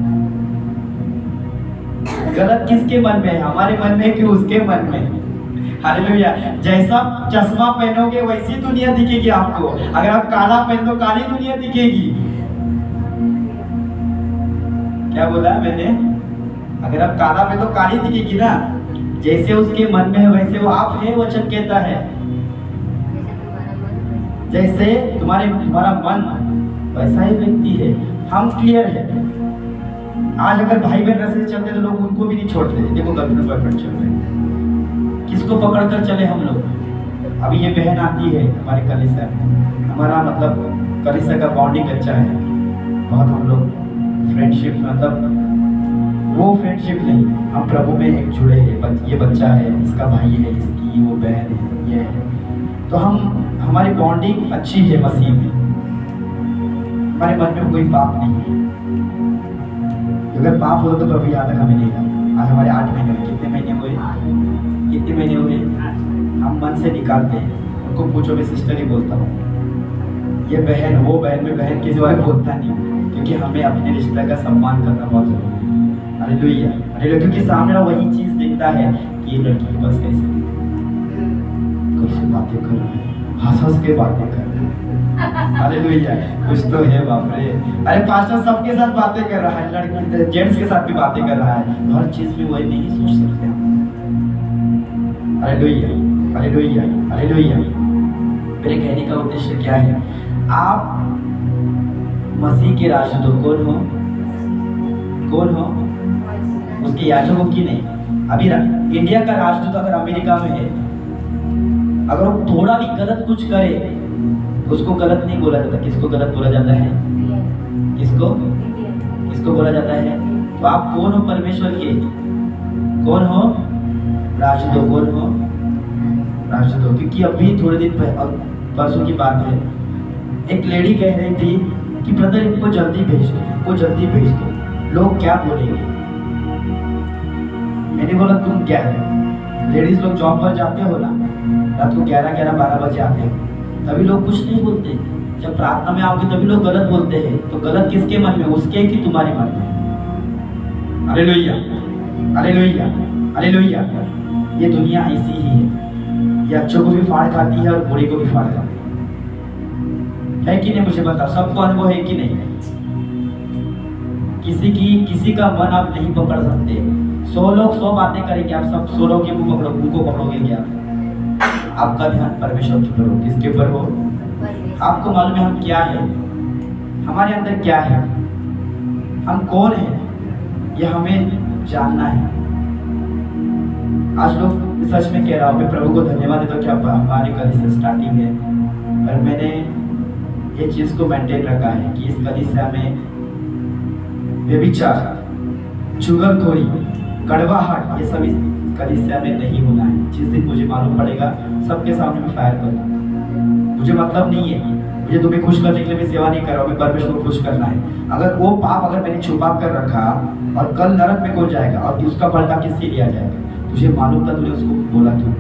गलत किसके मन में है? हमारे मन में कि उसके मन में? हालेलुया। जैसा चश्मा पहनोगे वैसी दुनिया दिखेगी आपको। अगर आप काला पहन तो काली दुनिया दिखेगी। क्या बोला मैंने? अगर आप काला पहन तो काली दिखेगी ना। जैसे उसके मन में है वैसे वो आप है, वचन कहता है। जैसे तुम्हारा मन वैसा ही व्यक्ति है। हम क्लियर है। आज अगर भाई बहन रास्ते से चलते तो लोग उनको भी नहीं छोड़ते। देखो गर्लफ्रेंड बॉयफ्रेंड चल रहे हैं, किसको पकड़ कर चले हम लोग? अभी ये बहन आती है हमारे कलीसिया में, हमारा मतलब कलीसिया का बॉन्डिंग अच्छा है बहुत। हम लोग फ्रेंडशिप मतलब वो फ्रेंडशिप नहीं, हम प्रभु में एक जुड़े हैं। ये बच्चा है, इसका भाई है, इसकी वो बहन है, ये है। तो हमारी बॉन्डिंग अच्छी है मसीह में। हमारे मन में कोई पाप नहीं है। अगर पाप होता तो प्रभु यहाँ तक हमें नहीं लाया। आज हमारे 8 महीने हुए। कितने महीने हुए? कितने महीने हुए? हम मन से निकालते हैं। उनको पूछो, मैं सिस्टर ही बोलता हूँ। ये बहन वो बहन में बहन के सिवाय बोलता नहीं, क्योंकि हमें अपने रिश्ते का सम्मान करना बहुत जरूरी है। Hallelujah hallelujah. क्योंकि सामने वही चीज दिखता है कि ये लड़की के पास कैसे बातें कर रहा है, हंस के बातें कर रहा है। हालेलुया, कुछ तो है बाप रे। अरे पास्टर सबके साथ बातें कर रहा है, लड़की जेंट्स के साथ भी बातें कर रहा है, हर चीज में वही नहीं सोच सकते हम। Hallelujah hallelujah hallelujah. मेरे कहने का उद्देश्य क्या है? आप मसीह के राजदूत कौन हो? कौन हो? उसके याजक हो कि नहीं? अभी इंडिया का राजदूत अगर अमेरिका में है, अगर वो थोड़ा भी गलत कुछ करे उसको गलत नहीं बोला जाता। किसको गलत बोला जाता है? किसको किसको बोला जाता है? तो आप कौन हो? परमेश्वर के कौन हो? राजदूत। कौन हो? राजदूत। क्योंकि अभी थोड़े दिन परसों की बात है, एक लेडी कह रही थी कि ब्रदर इनको जल्दी भेज दो, इनको जल्दी भेज दो, लोग क्या बोलेंगे। मैंने बोला तुम क्या है, लेडीज लोग जॉब पर जाते हो ना, रात को 11-12 बजे आते हो, तभी लोग कुछ नहीं बोलते। जब प्रार्थना में आओगे तभी लोग गलत बोलते हैं। तो गलत किसके मन में? उसके कि तुम्हारे मन में? Hallelujah hallelujah hallelujah. ये दुनिया ऐसी ही है, ये अच्छों को भी फाड़ खाती है और बुरे को भी फाड़ खाती है कि नहीं? मुझे बताओ, सबको अनुभव है कि नहीं? किसी का मन आप नहीं पकड़ सकते। 100 लोग 100 बातें करेंगे, आप सब 100 लोग के मुंह को पकड़ोगे क्या? आपका ध्यान परमेश्वर के ऊपर हो। किसके ऊपर हो? आपको मालूम है हम क्या है, हमारे अंदर क्या है, हम कौन है, ये हमें जानना है। आज लोग सच में कह रहा हूँ, मैं प्रभु को धन्यवाद देता हूँ कि अब हमारी कलीसिया स्टार्टिंग है, पर मैंने ये चीज को मेंटेन रखा है कि इस कलीसिया में व्यभिचार, चुगलखोरी, कड़वाहट, ये सभी कलीसिया में नहीं होना है। जिस दिन मुझे मालूम पड़ेगा सबके सामने मैं फायर करूँगा। मुझे मतलब नहीं है, मुझे तुम्हें खुश करने के लिए मैं सेवा नहीं कर रहा हूँ, मैं परमेश्वर को खुश करना है। अगर वो पाप अगर मैंने छुपा कर रखा और कल नरक में कौन जाएगा और उसका बदला किससे लिया जाएगा? तुझे मालूम था, तुझे उसको बोला क्यों?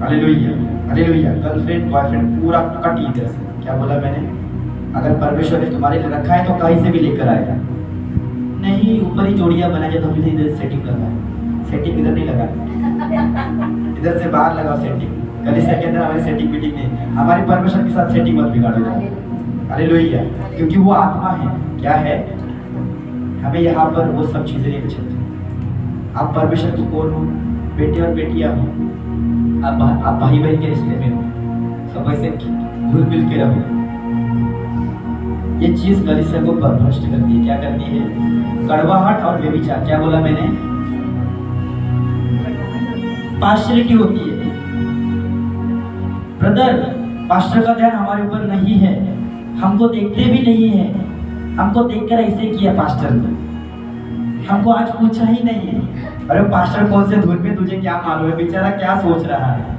Hallelujah hallelujah. गर्लफ्रेंड बॉयफ्रेंड पूरा कट इधर से। क्या बोला मैंने? अगर परमेश्वर ने तुम्हारे लिए रखा है तो कहीं से भी लेकर आएगा। नहीं ऊपर ही जोड़ियां बना जाए तो हमने इधर सेटिंग लगा है, सेटिंग इधर नहीं लगा, इधर से बाहर लगाओ सेटिंग। कलीसिया के अंदर हमारी सेटिंग मीटिंग नहीं, हमारी परमेश्वर के साथ सेटिंग मत बिगाड़ो। हालेलुया। क्योंकि वो आत्मा है। क्या है? हमें यहाँ पर वो सब चीजें नहीं चलती। आप परमेश्वर को कौन हो? बेटे और बेटियां हो, आप भाई बहन के रिश्ते में हो, सब ऐसे घुल मिल के रहो। ये चीज कलीसिया को भ्रष्ट करती है। क्या करती है? कड़वाहट और व्यभिचार। क्या बोला मैंने? पार्शियलिटी होती है। ब्रदर, पास्टर का ध्यान हमारे ऊपर नहीं है, हमको देखते भी नहीं है, हमको देखकर ऐसे किया पास्टर ने, हमको आज पूछा ही नहीं है। अरे पास्टर कौन से धुन में, तुझे क्या मालूम है बेचारा क्या सोच रहा है?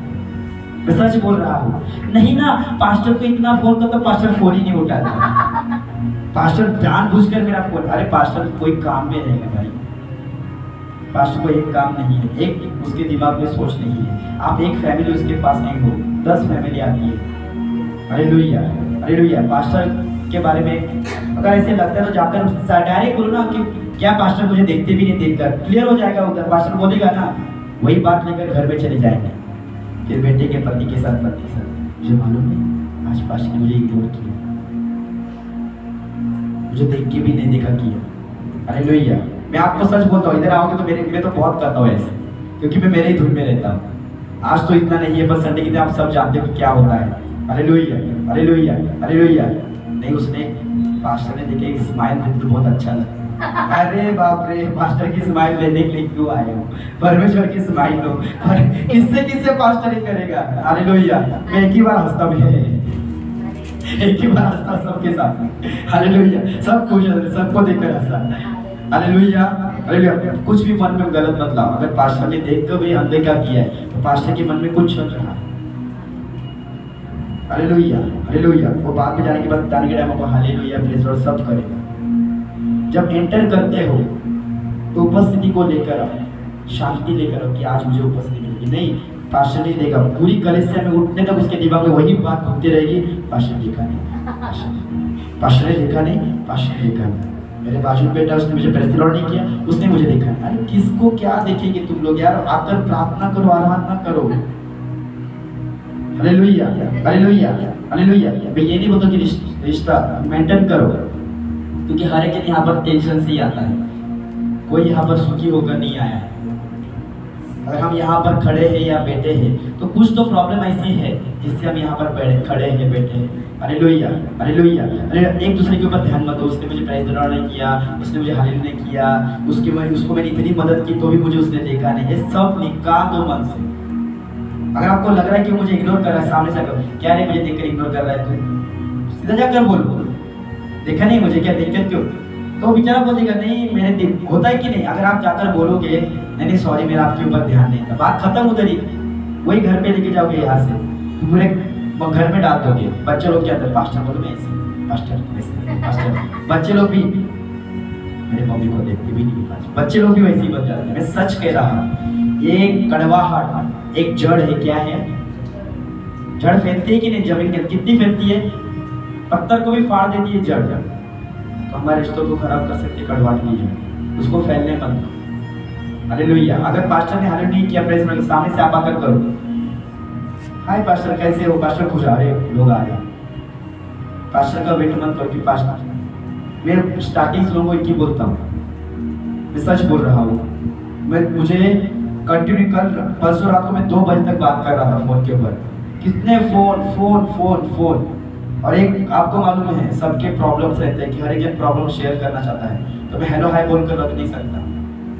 मैं सच बोल रहा हूँ। नहीं ना, पास्टर को इतना फोन करता, पास्टर फोन ही नहीं उठाता। पास्टर जानबूझकर मेरा फोन, अरे पास्टर कोई काम में रहेगा भाई, पास्टर को एक काम नहीं है, एक उसके दिमाग में सोच नहीं है। आप एक फैमिली उसके पास नहीं हो, 10 फैमिली आती है। Hallelujah hallelujah. पास्टर के बारे में अगर ऐसे लगता है तो जाकर डायरेक्ट बोलो ना कि क्या पास्टर मुझे देखते भी नहीं, देखकर क्लियर हो जाएगा उधर। पास्टर बोलेगा ना, वही बात लेकर घर में चले जाएंगे। फिर बेटे के पति के साथ पति के साथ, मुझे मालूम है आज पास्टर ने मुझे इग्नोर किया, मुझे देख के भी नहीं देखा किया। हालेलुया। मैं आपको सच बोलता हूँ, इधर आओगे तो मैं तो बहुत करता हूँ ऐसे, क्योंकि मैं मेरे ही धुन में रहता हूँ। आज तो इतना नहीं है, पर संडे के दिन आप सब जानते हो क्या होता है। Hallelujah hallelujah hallelujah. नहीं, उसने पास्टर ने देखे स्माइल देते तो बहुत अच्छा लगा। अरे बाप रे, पास्टर की स्माइल लेने के लिए क्यों आए हो? परमेश्वर की स्माइल लो। किससे किससे पास्टर ही करेगा? हालेलुया। मैं एक ही बार हंसता भी है, एक ही बार हंसता सबके साथ। हालेलुया। सब खुश है, सबको देखकर हंसता। Hallelujah hallelujah. कुछ भी मन में गलत मत लाओ। अगर पास्टर ने देख कर भी अनदेखा किया है तो पास्टर के मन में कुछ चल रहा है। Hallelujah hallelujah. वो बाद में जाने के बाद बताने के टाइम आपको हालेलुया प्रेज़ लॉर्ड सब करेगा। जब एंटर करते हो तो उपस्थिति को लेकर आओ, शांति लेकर आओ कि आज मुझे उपस्थिति मिलेगी। नहीं, पास्टर नहीं देगा, पूरी कलीसिया में उठने तक उसके दिमाग में वही बात घूमती रहेगी, पास्टर देखा नहीं, पास्टर ने देखा नहीं, पास्टर ने देखा नहीं, मेरे बाजू बेटा उसने मुझे प्रेस लॉर्ड नहीं किया, उसने मुझे देखा नहीं। अरे किसको क्या देखेंगे तुम लोग यार, आकर प्रार्थना करो, आराधना करो। Hallelujah, hallelujah, hallelujah. मैं ये नहीं बोलता कि रिश्ता मेंटेन करो, क्योंकि हर एक यहाँ पर टेंशन से ही आता है, कोई यहाँ पर सुखी होकर नहीं आया है। अगर हम यहाँ पर खड़े हैं या बैठे हैं तो कुछ तो प्रॉब्लम ऐसी है जिससे हम यहाँ पर खड़े हैं, बैठे हैं। Hallelujah, hallelujah. अरे एक दूसरे के ऊपर ध्यान मत दो, उसने मुझे प्रेज़ द लॉर्ड नहीं किया, उसने मुझे हालेलुया नहीं किया, उसको मैंने इतनी मदद की तो भी मुझे उसने देखा नहीं, ये सब निकाल दो मन से। अगर आपको लग रहा है कि मुझे इग्नोर कर रहा है, सामने से क्या रे मुझे देखकर इग्नोर कर रहा है, तो सीधा जाकर बोलो, देखा नहीं मुझे, क्या दिक्कत क्यों? तो बेचारा बोलेगा नहीं मैंने होता है कि नहीं। अगर आप जाकर बोलोगे नहीं सॉरी मेरा आपके ऊपर ध्यान नहीं था, बात खत्म उधर ही, वही घर पे लेके जाओगे, यहाँ से पूरे घर में डाल दोगे। बच्चे लोग क्या करते, पास्टर बोलो मैं ऐसे, पास्टर ऐसे, पास्टर। बच्चे लोग भी मेरे मम्मी को देखते भी नहीं, बच्चे लोग भी वैसे ही बन जाते हैं। मैं सच कह रहा हूँ, एक कड़वाहट एक जड़ है, क्या है? जड़ फैलती है कि नहीं जमीन के, कितनी फैलती है? पत्थर को भी फाड़ देती है जड़। तो हमारे रिश्तों को खराब कर सकती है कड़वाहट की जड़, उसको फैलने मत दो। हालेलुया। अगर पास्टर ने हालेलुया नहीं किया, प्रेज़ में सामने से आप आकर करो, हाय पास्टर कैसे हो, पास्टर खुश आ रहे लोग आ रहे, पास्टर का वेट मत करो कि पास्टर। मैं स्टार्टिंग से लोगों को एक ही बोलता हूँ, मैं सच बोल रहा हूँ। मुझे कंटिन्यू परसों रात को मैं 2 बजे तक बात कर रहा था फोन के ऊपर, कितने फोन फोन फोन फोन। और एक आपको मालूम है सबके प्रॉब्लम्स रहते हैं कि हर एक प्रॉब्लम शेयर करना चाहता है, तो मैं हेलो हाय बोलकर रख नहीं सकता।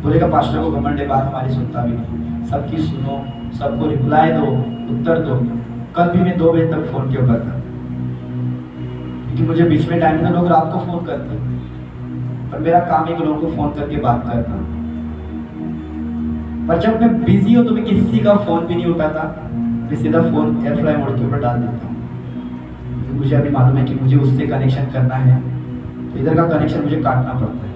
बोलेगा पास्टर को घमंड है, बात हमारी सुनता भी नहीं, सबकी सुनो, सबको रिप्लाई दो, उत्तर दो। कल भी मैं 2 बजे तक फोन के ऊपर था, क्योंकि मुझे बीच में टाइम में लोग रात को फोन करते, पर मेरा काम है कि लोगों को फोन करके बात करना। पर जब मैं बिजी हूँ तो मैं किसी का फोन भी नहीं उठाता, मैं सीधा फोन एयरफ्लाई मोड के ऊपर डाल देता हूँ। मुझे अभी मालूम है कि मुझे उससे कनेक्शन करना है, तो इधर का कनेक्शन मुझे काटना पड़ता है।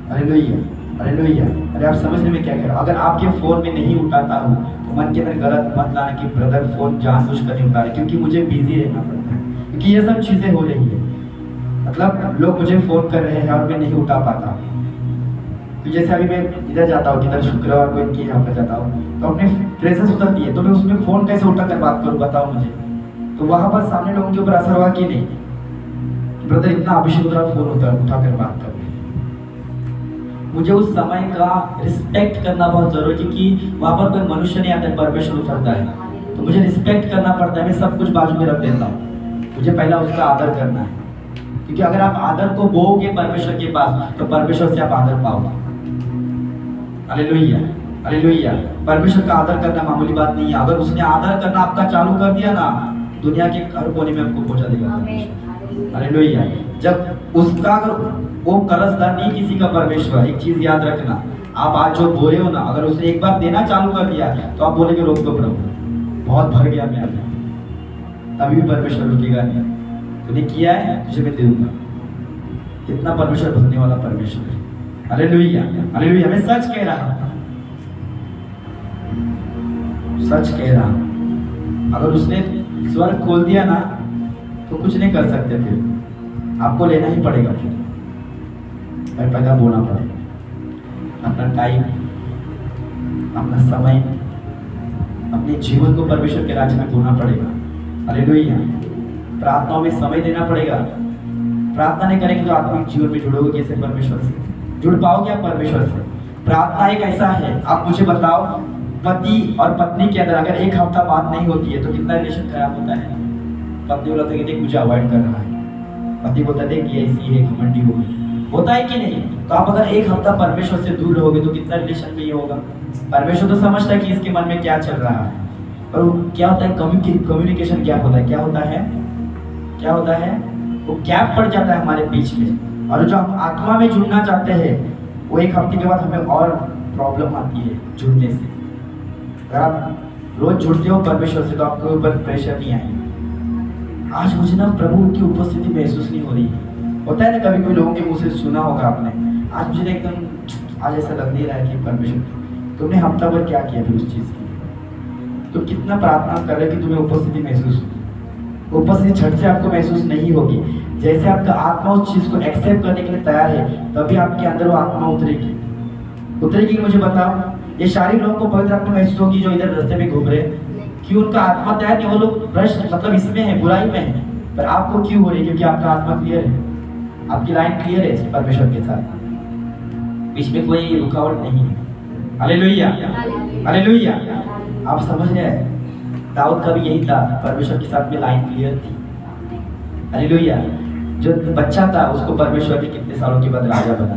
Hallelujah, hallelujah. अरे आप समझ रहे मैं क्या कह रहा हूँ? अगर आपके फोन में नहीं उठाता हूँ तो मन के अंदर गलत मत लाना कि ब्रदर फोन जानबूझकर नहीं उठा रहे, क्योंकि मुझे बिजी रहना पड़ता है, क्योंकि ये सब चीजें हो रही है। मतलब लोग मुझे फोन कर रहे हैं और मैं नहीं उठा पाता। तो जैसे अभी मैं इधर जाता हूँ, किधर शुक्रवार को इनके यहाँ पर जाता हूँ, तो अपने प्रेजेंस उतरती है, तो मैं उसमें फोन कैसे उठा कर बात करूँ, बताओ मुझे। तो वहां पर सामने लोगों के ऊपर असर हुआ कि नहीं? ब्रदर इतना अभिषेक उतरा, फोन उठा कर बात कर। मुझे उस समय का रिस्पेक्ट करना बहुत जरूरी, क्योंकि वहां पर कोई मनुष्य नहीं आता, परमेश्वर उतरता है, तो मुझे रिस्पेक्ट करना पड़ता है। मैं सब कुछ बाजू में रख देता हूँ, मुझे पहला उसका आदर करना है, क्योंकि अगर आप आदर को बोओगे परमेश्वर के पास तो परमेश्वर से आप आदर पाओगे। Hallelujah, hallelujah. परमेश्वर का आदर करना मामूली बात नहीं है। अगर उसने आदर करना आपका चालू कर दिया ना, दुनिया के हर कोने में आपको पहुंचा देगा। हालेलुया। जब उसका अगर वो कर्जदार नहीं किसी का परमेश्वर, एक चीज याद रखना, आप आज जो बोले हो ना, अगर उसने एक बार देना चालू कर दिया तो आप बोलेंगे रोक दो प्रभु, बहुत भर गया मैं अभी, तभी भी परमेश्वर रुकेगा नहीं। तूने किया है तुझे मैं दे दूंगा। कितना परमेश्वर भरने वाला परमेश्वर है। Hallelujah, hallelujah. मैं सच कह रहा हूं, सच कह रहा हूं। अगर उसने स्वर्ग खोल दिया ना तो कुछ नहीं कर सकते, फिर आपको लेना ही पड़ेगा, फिर पैदा बोलना पड़ेगा। अपना टाइम, अपना समय, अपने जीवन को परमेश्वर के राज्य में बोलना पड़ेगा। हालेलुया। प्रार्थनाओं में समय देना पड़ेगा। प्रार्थना नहीं करेंगे तो आत्मिक जीवन में जुड़ोगे कैसे परमेश्वर से? जुड़ पाओगे आप परमेश्वर से? प्रार्थना एक ऐसा है, आप मुझे बताओ, पति और पत्नी के अंदर अगर एक हफ्ता बात नहीं होती है तो कितना रिलेशन खराब होता है। पत्नी बोलता है कि देख मुझे अवॉइड कर रहा है, पति बोलता है देख ये ऐसी है, घमंडी हो गई, होता है कि नहीं? तो आप अगर एक हफ्ता परमेश्वर से दूर रहोगे तो कितना रिलेशन में ये होगा। परमेश्वर तो समझता है कि इसके मन में क्या चल रहा है, पर क्या होता है, कम्युनिकेशन गैप होता है। क्या होता है, क्या होता है? वो गैप पड़ जाता है हमारे बीच में, और जो हम आत्मा में जुड़ना चाहते हैं वो एक हफ्ते के बाद हमें और प्रॉब्लम आती है जुड़ने से। अगर आप रोज जुड़ते हो परमेश्वर से तो आपके ऊपर प्रेशर नहीं आएगा। आज मुझे ना प्रभु की उपस्थिति महसूस नहीं हो रही है। होता है ना कभी कोई लोगों के मुंह से सुना होगा आपने, आज मुझे एकदम आज ऐसा लग नहीं रहा है कि परमेश्वर, तुमने हफ्ता भर क्या किया फिर उस चीज़ की? तो कितना प्रार्थना कर रहे हो कि तुम्हें उपस्थिति महसूस हो। उपस्थिति झट से आपको महसूस नहीं होगी। जैसे आपका आत्मा उस चीज को एक्सेप्ट करने के लिए तैयार है, तभी आपके अंदर वो आत्मा उतरेगी। उतरेगी मुझे बताओ। ये शारीरिक लोगों को पवित्र आत्मा महसूस होगी जो इधर रास्ते में घूम रहे हैं, कि उनका आत्मा तैयार नहीं। वो लोग प्रश्न मतलब इसमें है, बुराई में है, पर आपको क्यों हो रही है? क्योंकि आपका आत्मा क्लियर है, आपकी लाइन क्लियर है परमेश्वर के साथ, बीच में कोई रुकावट नहीं है। Hallelujah, hallelujah. आप समझ रहे हैं, दाऊद का भी यही था, परमेश्वर के साथ में लाइन क्लियर थी। हालेलुया। जो बच्चा था उसको परमेश्वर ने कितने सालों के बाद राजा बना।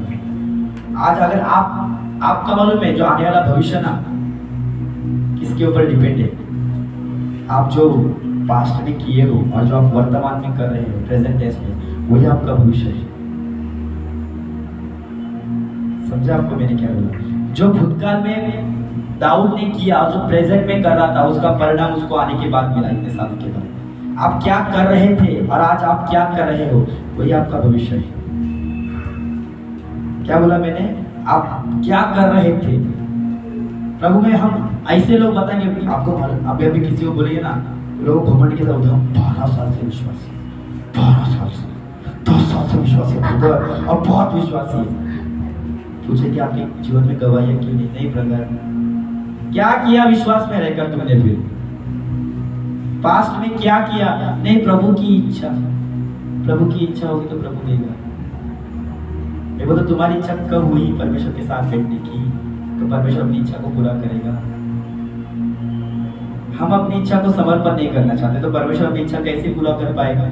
आज अगर आपका मालूम है जो आने वाला भविष्य ना किसके ऊपर डिपेंड है? आप जो पास्ट में किए हो और जो आप वर्तमान में कर रहे हो, प्रेजेंट टेंस में, वही आपका भविष्य है। समझा आपको मैंने क्या बोला? जो भूतकाल में दाऊद ने किया और जो प्रेजेंट में कर रहा था, उसका परिणाम उसको आने के बाद मिला, इतने सालों के बाद। आप क्या कर रहे थे और आज आप क्या कर रहे हो, वही आपका भविष्य है। क्या बोला मैंने? आप क्या कर रहे थे प्रभु में। हम ऐसे लोग बताएंगे आपको मालूम, आप अभी किसी को बोलिए ना, लोग घमंड के साथ, हम 12 साल से विश्वासी, 12 साल से 10 साल से विश्वासी और बहुत विश्वासी है। पूछे कि आपके जीवन में गवाही क्यों नहीं प्रकार क्या किया विश्वास में रहकर तुमने? फिर पास्ट में क्या किया? नहीं, प्रभु की इच्छा, प्रभु की इच्छा होगी तो प्रभु देगा। मैं बोलता तुम्हारी इच्छा कब हुई परमेश्वर के साथ बैठने की, तो परमेश्वर अपनी इच्छा को पूरा करेगा। हम अपनी इच्छा को समर्पण नहीं करना चाहते, तो परमेश्वर अपनी इच्छा कैसे पूरा कर पाएगा?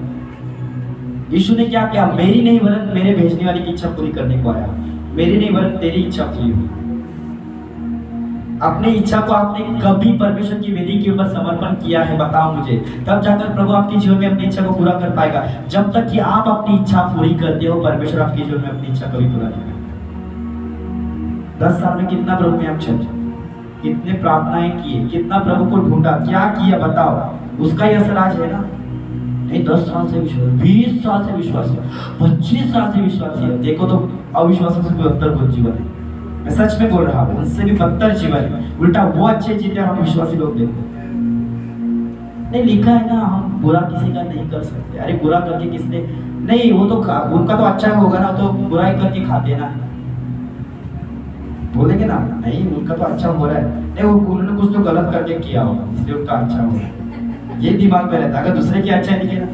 यीशु ने क्या किया? मेरी नहीं वरन मेरे भेजने वाले की इच्छा पूरी करने को आया। मेरी नहीं वरन तेरी इच्छा पूरी हुई। अपनी इच्छा को आपने कभी परमेश्वर की वेदी के ऊपर समर्पण किया है? बताओ मुझे। तब जाकर प्रभु आपके जीवन में अपनी इच्छा को पूरा कर पाएगा। जब तक कि आप अपनी इच्छा पूरी करते हो, परमेश्वर आपके जीवन में अपनी इच्छा कभी पूरा नहीं करेगा। 10 साल में कितना प्रभु में आप चले, कितने प्रार्थनाएं किए, कितना प्रभु को ढूंढा, क्या किया बताओ? उसका ही असर आज है ना? नहीं, 10 साल से विश्वास, 20 साल से विश्वास, 25 साल से विश्वास है। देखो तो अविश्वासों से भी बदतर जीवन है। मैं सच में बोल रहा हूँ, उनसे भी बदतर जीवन है। उल्टा वो अच्छे जीते हम विश्वासी लोग देखते। नहीं, लिखा है ना, हम बुरा किसी का नहीं कर सकते। अरे बुरा करके किसने नहीं, वो तो उनका तो अच्छा होगा ना, तो बुराई करके खाते ना, बोलेंगे ना, नहीं उनका तो अच्छा हो रहा है। नहीं, वो उन्होंने कुछ तो गलत करके किया होगा इसलिए उनका अच्छा होगा, ये दिमाग में रहता। अगर दूसरे की अच्छा दिखे ना,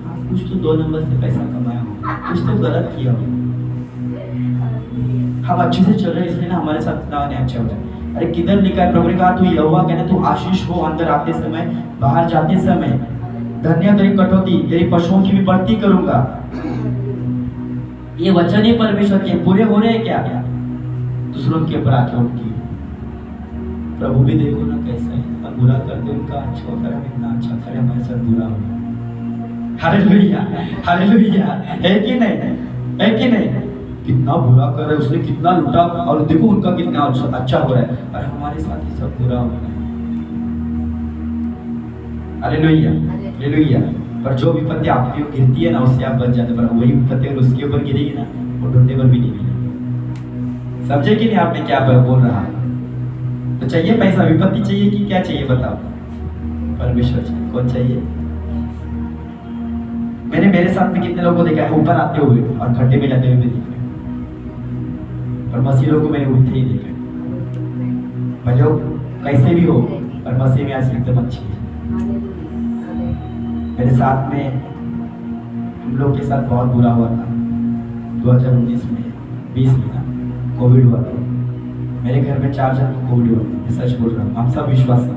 हाँ कुछ तो 2 नंबर से पैसा कमाया होगा, कुछ तो गलत किया होगा। हम अच्छे से चल रहे हैं इसलिए ना हमारे साथ इतना अच्छा होता है। अरे किधर लिखा है? प्रभु ने कहा तू यहोवा कहना, तू आशीष हो अंदर आते समय, बाहर जाते समय। धन्य तेरी कटौती, तेरी पशुओं की भी बढ़ती करूंगा। ये वचन ही परमेश्वर के पूरे हो रहे हैं क्या? दूसरों के ऊपर आके उनकी प्रभु भी देखो ना कैसा है, हम बुरा करते उनका अच्छा होकर हम इतना अच्छा करें, हमारे साथ बुरा हो। Hallelujah, hallelujah. है कि नहीं? है कि नहीं? कितना बुरा कर रहा है उसने, कितना लूटा, और देखो उनका कितना अच्छा हो रहा है, और हमारे साथ ही सब बुरा हो रहा है। Hallelujah, hallelujah. पर जो विपत्ति आपकी गिरती है ना, उससे आप बच जाते, पर वही विपत्ति अगर उसके ऊपर गिरेगी ना, वो ढूंढने पर भी नहीं मिलेगी। समझे कि नहीं आपने क्या बोल रहा है? तो चाहिए पैसा, विपत्ति चाहिए कि क्या चाहिए बताओ? परमेश्वर चाहिए। कौन चाहिए? मैंने मेरे साथ में कितने लोगों को देखा है ऊपर आते हुए और खड्डे में जाते हुए भी देखा, और मसीहों को मैंने उठते ही देखा। भले कैसे भी हो, पर मसीह में आज एकदम अच्छी है। मेरे साथ में हम लोग के साथ बहुत बुरा हुआ था 2019 में, 20 में ना कोविड हुआ था। मेरे घर में 4 जन को कोविड हुआ, मैं सच बोल रहा हूँ। हम सब विश्वासी,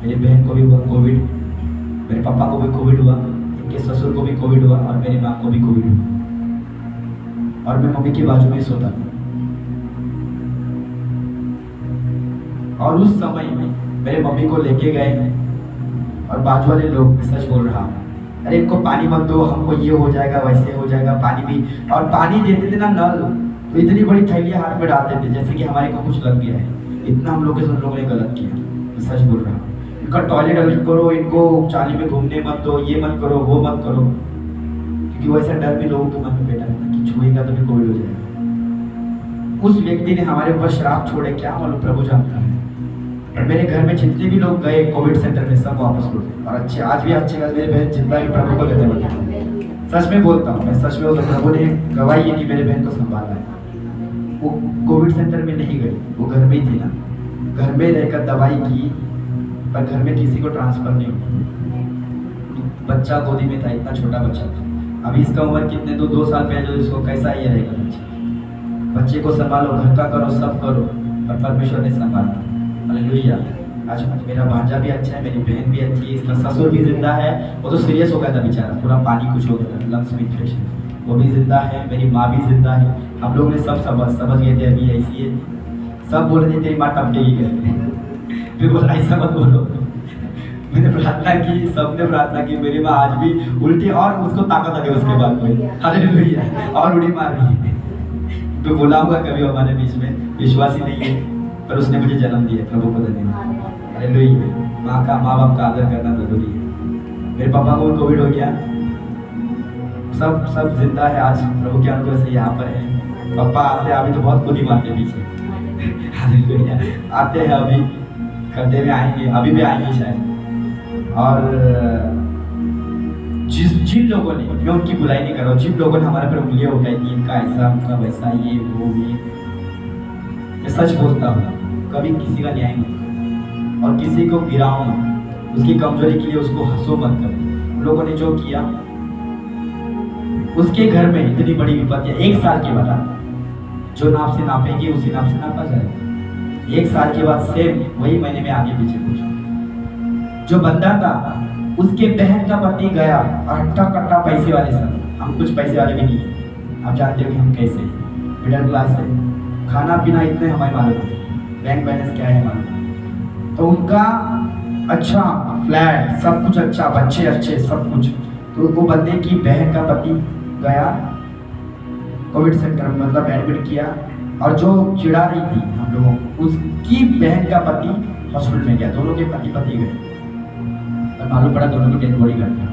मेरी बहन को भी हुआ कोविड, मेरे पापा को भी कोविड हुआ, इनके ससुर को भी कोविड हुआ, और मेरी माँ को भी कोविड हुआ। और मैं मम्मी की बाजू में सोता था। और उस समय में मेरे मम्मी को लेके गए, और बाजू वाले लोग, सच बोल रहा हूँ, अरे इनको पानी मत दो, हमको ये हो जाएगा वैसे हो जाएगा, पानी भी। और पानी देते थे ना नल, तो इतनी बड़ी थैलियाँ हाथ में डालते थे जैसे कि हमारे को कुछ लग गया है। इतना हम लोग ने गलत किया, तो सच बोल रहा हूँ। इनका टॉयलेट अलग करो, इनको चाली में घूमने मत दो, ये मत करो, वो मत करो, क्योंकि वैसा डर भी लोगों के मन में बैठा था कि छुएगा तो भी कोविड हो जाएगा। उस व्यक्ति ने हमारे ऊपर श्राप छोड़े, क्या मालूम, प्रभु जानता है। और मेरे घर में जितने भी लोग गए कोविड सेंटर में सब वापस लौटे और अच्छे, आज भी अच्छे खासे मेरे बहन जितना भी प्रभु को लेते हैं। सच में बोलता हूँ मैं, सच में बोलता हूँ, प्रभु ने गवाही है कि मेरे बहन को संभाला है। वो कोविड सेंटर में नहीं गई, वो घर में ही थी ना, घर में रहकर दवाई की, पर घर में किसी को ट्रांसफर नहीं हुआ। बच्चा गोदी में था, इतना छोटा बच्चा था। अभी इसका उम्र कितने, तो 2 साल पहले, जो इसको कैसा ये रहेगा बच्चे को संभालो, घर का करो, सब करो, और परमेश्वर ने संभाला। हालेलुया। आज मेरा भांजा भी अच्छा है, मेरी बहन भी अच्छी है, इसका ससुर भी जिंदा है। वो तो सीरियस हो गया था बेचारा, पूरा पानी कुछ हो गया था, लंग्स में इन्फेक्शन, वो भी जिंदा है। मेरी माँ भी जिंदा है। हम लोग ने सब समझ गए थे अभी ऐसी है, सब बोल रहे थे तेरी माँ टपकेगी करके। फिर बोला ऐसा मत बोलो। मैंने प्रार्थना की, सबने प्रार्थना की, मेरी माँ आज भी उल्टी, और उसको ताकत आ गई उसके बाद में। हालेलुया। और उड़ी मार रही है। तो बोला होगा कभी हमारे बीच में, विश्वास ही नहीं है, पर उसने मुझे जन्म दिया, प्रभु को धन्यवाद। हालेलुया। माँ बाप का आदर करना जरूरी है। मेरे पापा को भी कोविड हो गया, सब जिंदा है आज, प्रभु के अनुग्रह से यहाँ पर है। पापा आते हैं अभी तो बहुत खुद ही मारते पीछे। हालेलुया। आते हैं अभी, खड्डे में आएंगे, अभी भी आएंगे शायद। और जिन लोगों ने, मैं उनकी बुराई नहीं कर रहा हूँ, जिन लोगों ने हमारे पर उंगलियां उठाई थी, इनका ऐसा, उनका वैसा, ये वो ये, मैं सच बोलता हूँ, कभी किसी का न्याय मत करो और किसी को गिराओ मत, उसकी कमजोरी के लिए उसको हंसो मत करो। उन लोगों ने जो किया, उसके घर में इतनी बड़ी विपत्ति, 1 साल के बाद जो नाप से नापेंगे उसी नाप से नापा जाएगा। 1 साल के बाद सेम वही महीने में आगे पीछे कुछ, जो बंदा था उसके बहन का पति गया और हट्टा कट्टा पैसे वाले सब, हम कुछ पैसे वाले भी नहीं है, आप जानते हो कि हम कैसे हैं, मिडिल क्लास है, खाना पीना इतने हमारे मालूम है, बैंक बैलेंस क्या है मालूम। तो उनका अच्छा फ्लैट, सब कुछ अच्छा, बच्चे अच्छे, सब कुछ। तो वो बंदे की बहन का पति गया कोविड सेंटर में, मतलब एडमिट किया, और जो चिढ़ा रही थी हम लोगों को, उसकी बहन का पति हॉस्पिटल में गया, दोनों के पति गए, और मालूम पड़ा दोनों की डेड बॉडी घर था।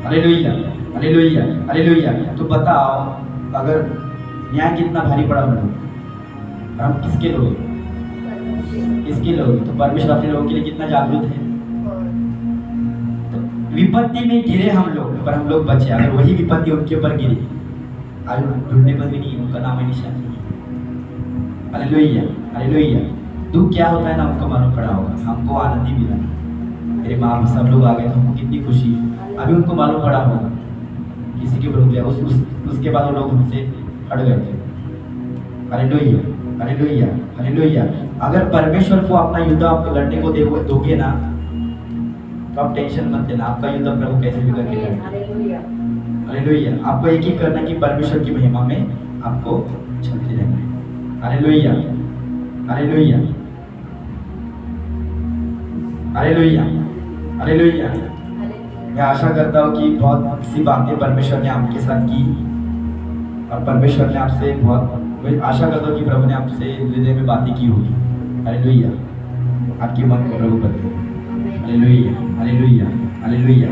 Hallelujah, hallelujah, hallelujah. तो बताओ अगर न्याय कितना भारी पड़ा हम लोग, हम किसके लोग, किसके लोग? तो परमेश्वर अपने लोगों के लिए कितना जागरूक है। तो विपत्ति में गिरे हम लोग, पर हम लोग बचे। अगर वही विपत्ति उनके ऊपर गिरी, आज ढूंढने पर भी नहीं, उनका नाम है निशान नहीं। Hallelujah, hallelujah. दुख क्या होता है ना, उनको मालूम पड़ा होगा। हमको आनंद ही मिला, मेरे माँ सब लोग आ गए तो हमको कितनी खुशी है। अभी उनको मालूम पड़ा होगा, किसी के ऊपर हो गया, उसके बाद वो लोग हमसे हट गए थे। Hallelujah, hallelujah, hallelujah. अगर परमेश्वर को अपना युद्ध आप लड़ने को दोगे ना, तो आप टेंशन मत लेना, आपका युद्ध प्रभु कैसे भी करके लड़ेगा। हालेलुया। आपको एक ही करना कि परमेश्वर की महिमा में आपको चलते रहना है। Hallelujah, hallelujah, hallelujah, hallelujah. मैं आशा करता हूँ कि बहुत सी बातें परमेश्वर ने आपके साथ की, और परमेश्वर ने आपसे बहुत, मैं आशा करता हूँ कि प्रभु ने आपसे हृदय में बातें की होगी। हालेलुया। आपकी मन को प्रभु बदले। Hallelujah, hallelujah, hallelujah.